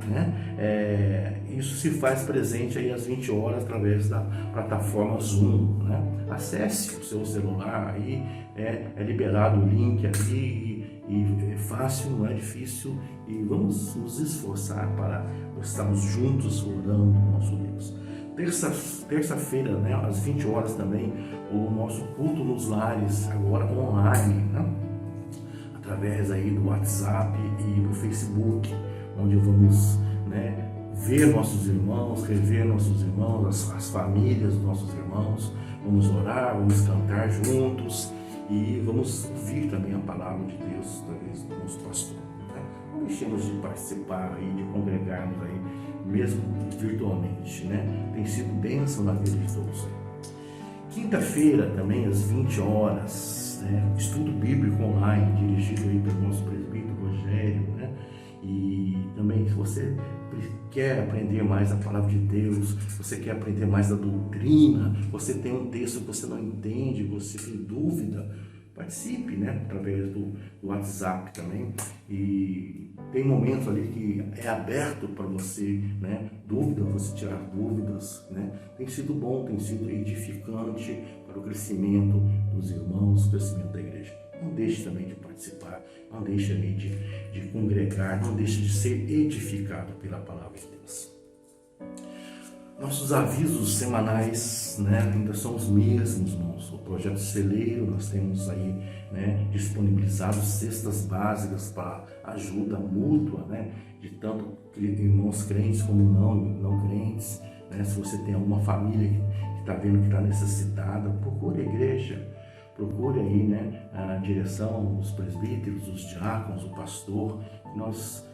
isso se faz presente aí às 20 horas através da plataforma Zoom, Acesse o seu celular aí, é liberado o link ali e é fácil, não é difícil, e vamos nos esforçar para estarmos juntos orando com o nosso Deus. Terça-feira, às 20 horas também, o nosso culto nos lares, agora online, através aí do WhatsApp e do Facebook, onde vamos ver nossos irmãos, rever nossos irmãos, as famílias dos nossos irmãos, vamos orar, vamos cantar juntos e vamos ouvir também a palavra de Deus através do nosso pastor. Não deixemos de participar aí, de congregarmos aí, mesmo virtualmente, tem sido bênção na vida de todos. Quinta-feira também, às 20 horas, estudo bíblico online, dirigido aí pelo nosso presbítero Rogério, E também, se você quer aprender mais a palavra de Deus, você quer aprender mais da doutrina, você tem um texto que você não entende, você tem dúvida, participe, através do WhatsApp também. E tem momentos ali que é aberto para você, dúvidas, você tirar dúvidas, Tem sido bom, tem sido edificante para o crescimento dos irmãos, o crescimento da igreja. Não deixe também de participar, não deixe também de congregar, não deixe de ser edificado pela palavra de Deus. Nossos avisos semanais, né, ainda são os mesmos, irmãos. O projeto Celeiro, nós temos aí, né, disponibilizado cestas básicas para ajuda mútua, né, de tanto irmãos crentes como não crentes. Né? Se você tem alguma família que está vendo que está necessitada, procure a igreja, procure aí, né, a direção, os presbíteros, os diáconos, o pastor. Nós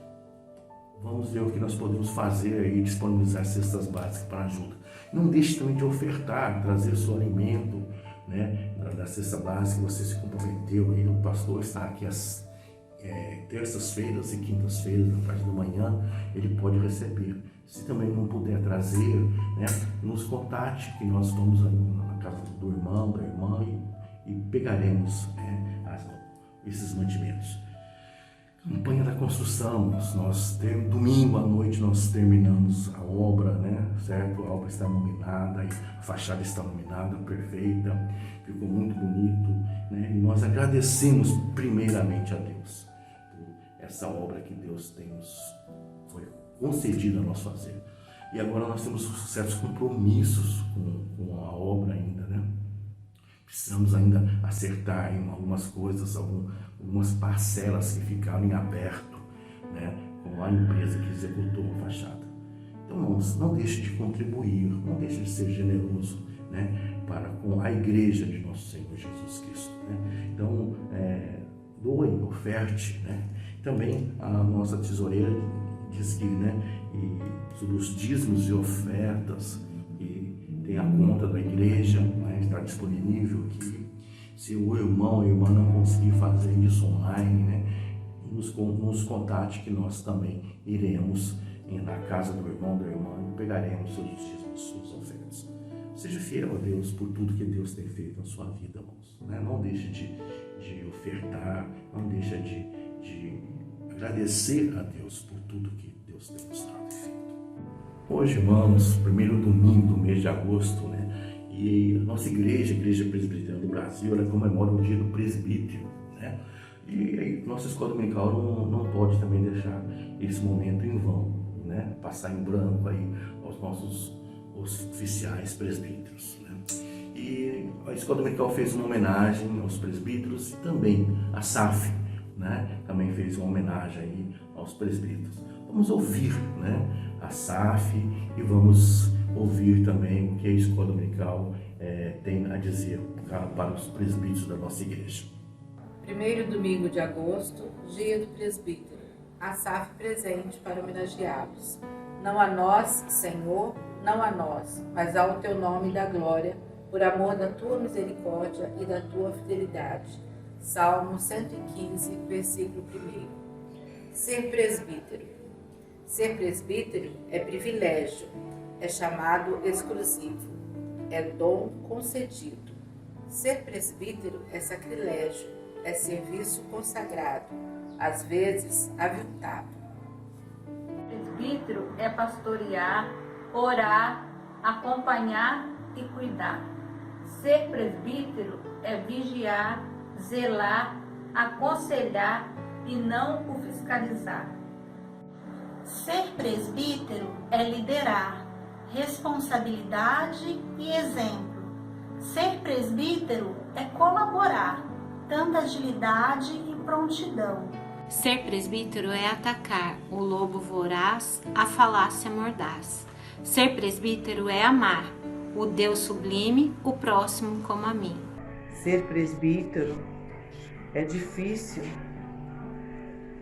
vamos ver o que nós podemos fazer aí, disponibilizar cestas básicas para ajuda. Não deixe também de ofertar, trazer o seu alimento, né, da cesta básica. Você se comprometeu aí, o pastor está aqui às terças-feiras e quintas-feiras, na parte da manhã, ele pode receber. Se também não puder trazer, né, nos contate, que nós vamos aí na casa do irmão, da irmã, e pegaremos, né, esses mantimentos. Campanha da construção, domingo à noite nós terminamos a obra, né, certo? A obra está iluminada, a fachada está iluminada, perfeita, ficou muito bonito, né? E nós agradecemos primeiramente a Deus por essa obra que Deus foi concedida a nós fazer. E agora nós temos certos compromissos com a obra ainda, né? Precisamos ainda acertar em algumas coisas, algumas parcelas que ficaram em aberto, né, com a empresa que executou a fachada. Então, não deixe de contribuir, não deixe de ser generoso, né, com a igreja de nosso Senhor Jesus Cristo. Né? Então, doe, oferte. Né? Também a nossa tesoureira diz que, né, sobre os dízimos e ofertas, tem a conta da igreja, né, está disponível aqui. Se o irmão ou a irmã não conseguir fazer isso online, né, nos contate, que nós também iremos na casa do irmão, da irmã, e pegaremos seus dízimos, suas ofertas. Seja fiel a Deus por tudo que Deus tem feito na sua vida, irmãos. Né? Não deixe de ofertar, não deixe de agradecer a Deus por tudo que Deus tem nos dado e feito. Hoje, irmãos, primeiro domingo do mês de agosto, né? E a nossa igreja, a Igreja Presbiteriana do Brasil, ela comemora o dia do presbítero, né? E a nossa escola dominical não pode também deixar esse momento em vão, né? Passar em branco aí aos nossos oficiais presbíteros, né? E a escola dominical fez uma homenagem aos presbíteros e também a SAF, né? Também fez uma homenagem aí aos presbíteros. Vamos ouvir, né, a SAF, e vamos ouvir também o que a escola dominical tem a dizer para os presbíteros da nossa igreja. Primeiro domingo de agosto, dia do presbítero. A SAF presente para homenageá-los. Não a nós, Senhor, não a nós, mas ao teu nome da glória, por amor da tua misericórdia e da tua fidelidade. Salmo 115, versículo 1. Ser presbítero. Ser presbítero é privilégio, é chamado exclusivo, é dom concedido. Ser presbítero é sacrilégio, é serviço consagrado, às vezes aviltado. Presbítero é pastorear, orar, acompanhar e cuidar. Ser presbítero é vigiar, zelar, aconselhar e não o fiscalizar. Ser presbítero é liderar, responsabilidade e exemplo. Ser presbítero é colaborar, dando agilidade e prontidão. Ser presbítero é atacar o lobo voraz, a falácia mordaz. Ser presbítero é amar o Deus sublime, o próximo como a mim. Ser presbítero é difícil.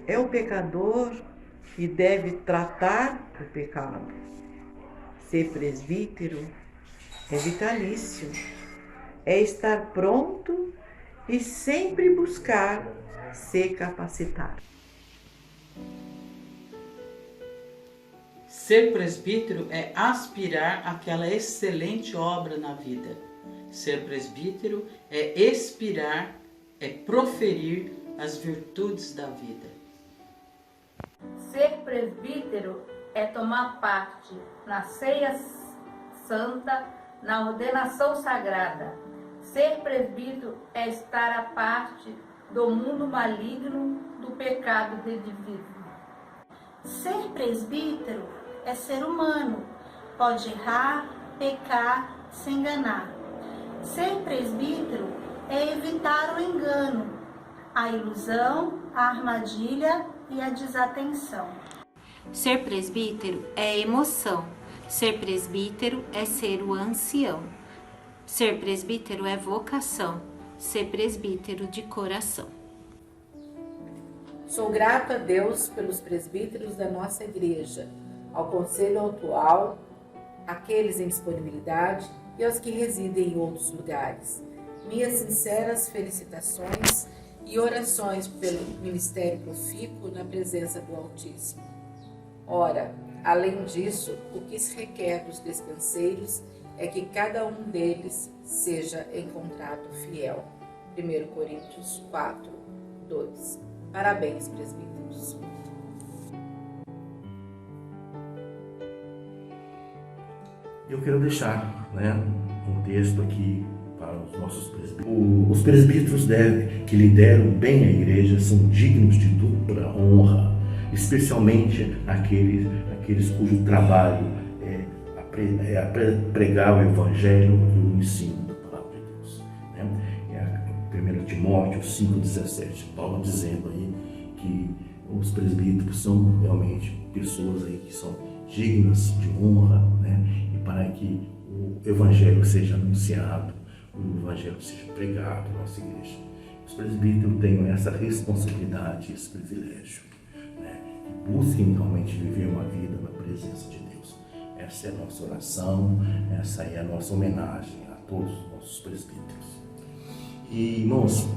É o pecador e deve tratar o pecado. Ser presbítero é vitalício, é estar pronto e sempre buscar se capacitar. Ser presbítero é aspirar àquela excelente obra na vida. Ser presbítero é expirar, é proferir as virtudes da vida. Ser presbítero é tomar parte na ceia santa, na ordenação sagrada. Ser presbítero é estar à parte do mundo maligno, do pecado redivivo. Ser presbítero é ser humano, pode errar, pecar, se enganar. Ser presbítero é evitar o engano, a ilusão, a armadilha e a desatenção. Ser presbítero é emoção. Ser presbítero é ser o ancião. Ser presbítero é vocação. Ser presbítero de coração. Sou grato a Deus pelos presbíteros da nossa igreja, ao conselho atual, àqueles em disponibilidade e aos que residem em outros lugares. Minhas sinceras felicitações e orações pelo ministério profícuo na presença do Altíssimo. Ora, além disso, o que se requer dos despenseiros é que cada um deles seja encontrado fiel. 1 Coríntios 4, 2. Parabéns, presbíteros. Eu quero deixar um texto aqui para os nossos presbíteros. Os presbíteros que lideram bem a igreja são dignos de dupla honra, especialmente aqueles cujo trabalho é pregar o Evangelho e o ensino da palavra de Deus. É 1 Timóteo 5,17, Paulo dizendo aí que os presbíteros são realmente pessoas aí que são dignas de honra, e para que o Evangelho seja anunciado, o Evangelho seja pregado na nossa igreja. Os presbíteros têm essa responsabilidade, esse privilégio, que busquem realmente viver uma vida na presença de Deus. Essa é a nossa oração, essa é a nossa homenagem a todos os nossos presbíteros. E, irmãos,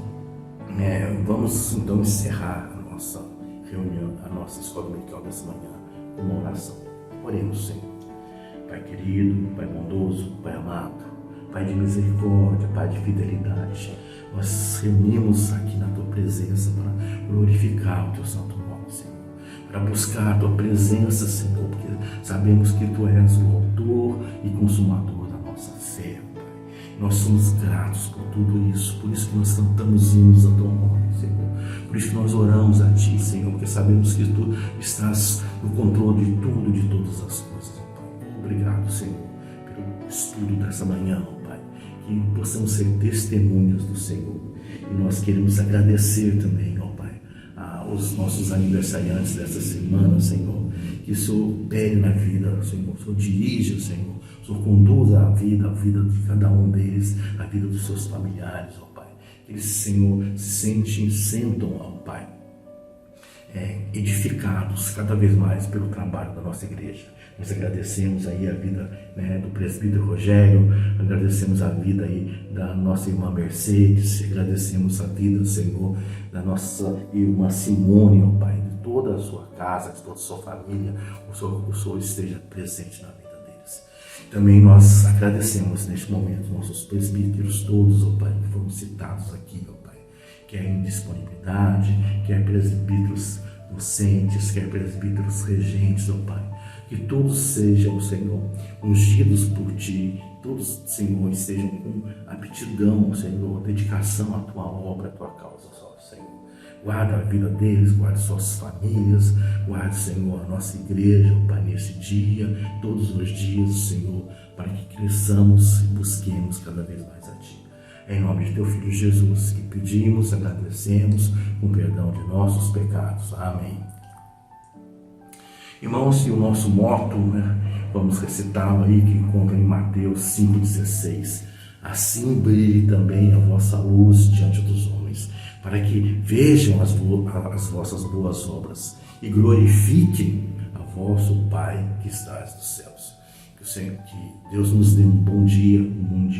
vamos então encerrar a nossa reunião, a nossa escola dominical dessa manhã com uma oração. Oremos, Senhor. Pai querido, Pai bondoso, Pai amado, Pai de misericórdia, Pai de fidelidade, nós reunimos aqui na Tua presença para glorificar o Teu santo nome, Senhor, para buscar a Tua presença, Senhor, porque sabemos que Tu és o autor e consumador da nossa fé, Pai. Nós somos gratos por tudo isso, por isso que nós cantamos hinos a Teu nome, Senhor, por isso que nós oramos a Ti, Senhor, porque sabemos que Tu estás no controle de tudo, de todas as coisas, Pai. Obrigado, Senhor, pelo estudo dessa manhã, Pai, que possamos ser testemunhas do Senhor. E nós queremos agradecer também, ó Pai, aos nossos aniversariantes dessa semana, Senhor, que o Senhor pegue na vida, Senhor, o Senhor dirija, Senhor, o Senhor conduza a vida de cada um deles, a vida dos seus familiares, ó Pai. Que eles, Senhor, sentam, ó Pai, edificados cada vez mais pelo trabalho da nossa igreja. Nós agradecemos aí a vida do presbítero Rogério, agradecemos a vida aí da nossa irmã Mercedes, agradecemos a vida, Senhor, da nossa irmã Simone, ó Pai, de toda a sua casa, de toda a sua família, o Senhor esteja presente na vida deles. Também nós agradecemos neste momento nossos presbíteros todos, ó Pai, que foram citados aqui, ó Pai, quer em disponibilidade, quer presbíteros docentes, quer presbíteros regentes, ó Pai, que todos sejam, Senhor, ungidos por Ti, todos, Senhor, estejam com aptidão, Senhor, dedicação à Tua obra, à Tua causa, só, Senhor. Guarda a vida deles, guarda suas famílias, guarda, Senhor, a nossa igreja, ó Pai, nesse dia, todos os dias, Senhor, para que cresçamos e busquemos cada vez mais a Ti. Em nome de Teu Filho Jesus, que pedimos, agradecemos, com perdão de nossos pecados. Amém. Irmãos, e o nosso motto, vamos recitá-lo aí, que encontra em Mateus 5,16. Assim brilhe também a vossa luz diante dos homens, para que vejam as vossas boas obras e glorifiquem a vosso Pai que estás nos céus. Que Deus nos dê um bom dia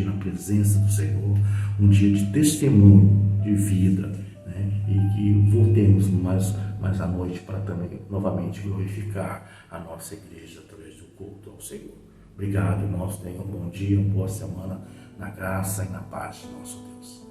na presença do Senhor, um dia de testemunho, de vida, e que voltemos mais à noite para também novamente glorificar a nossa igreja através do culto ao Senhor. Obrigado, irmãos. Tenham um bom dia, uma boa semana, na graça e na paz de nosso Deus.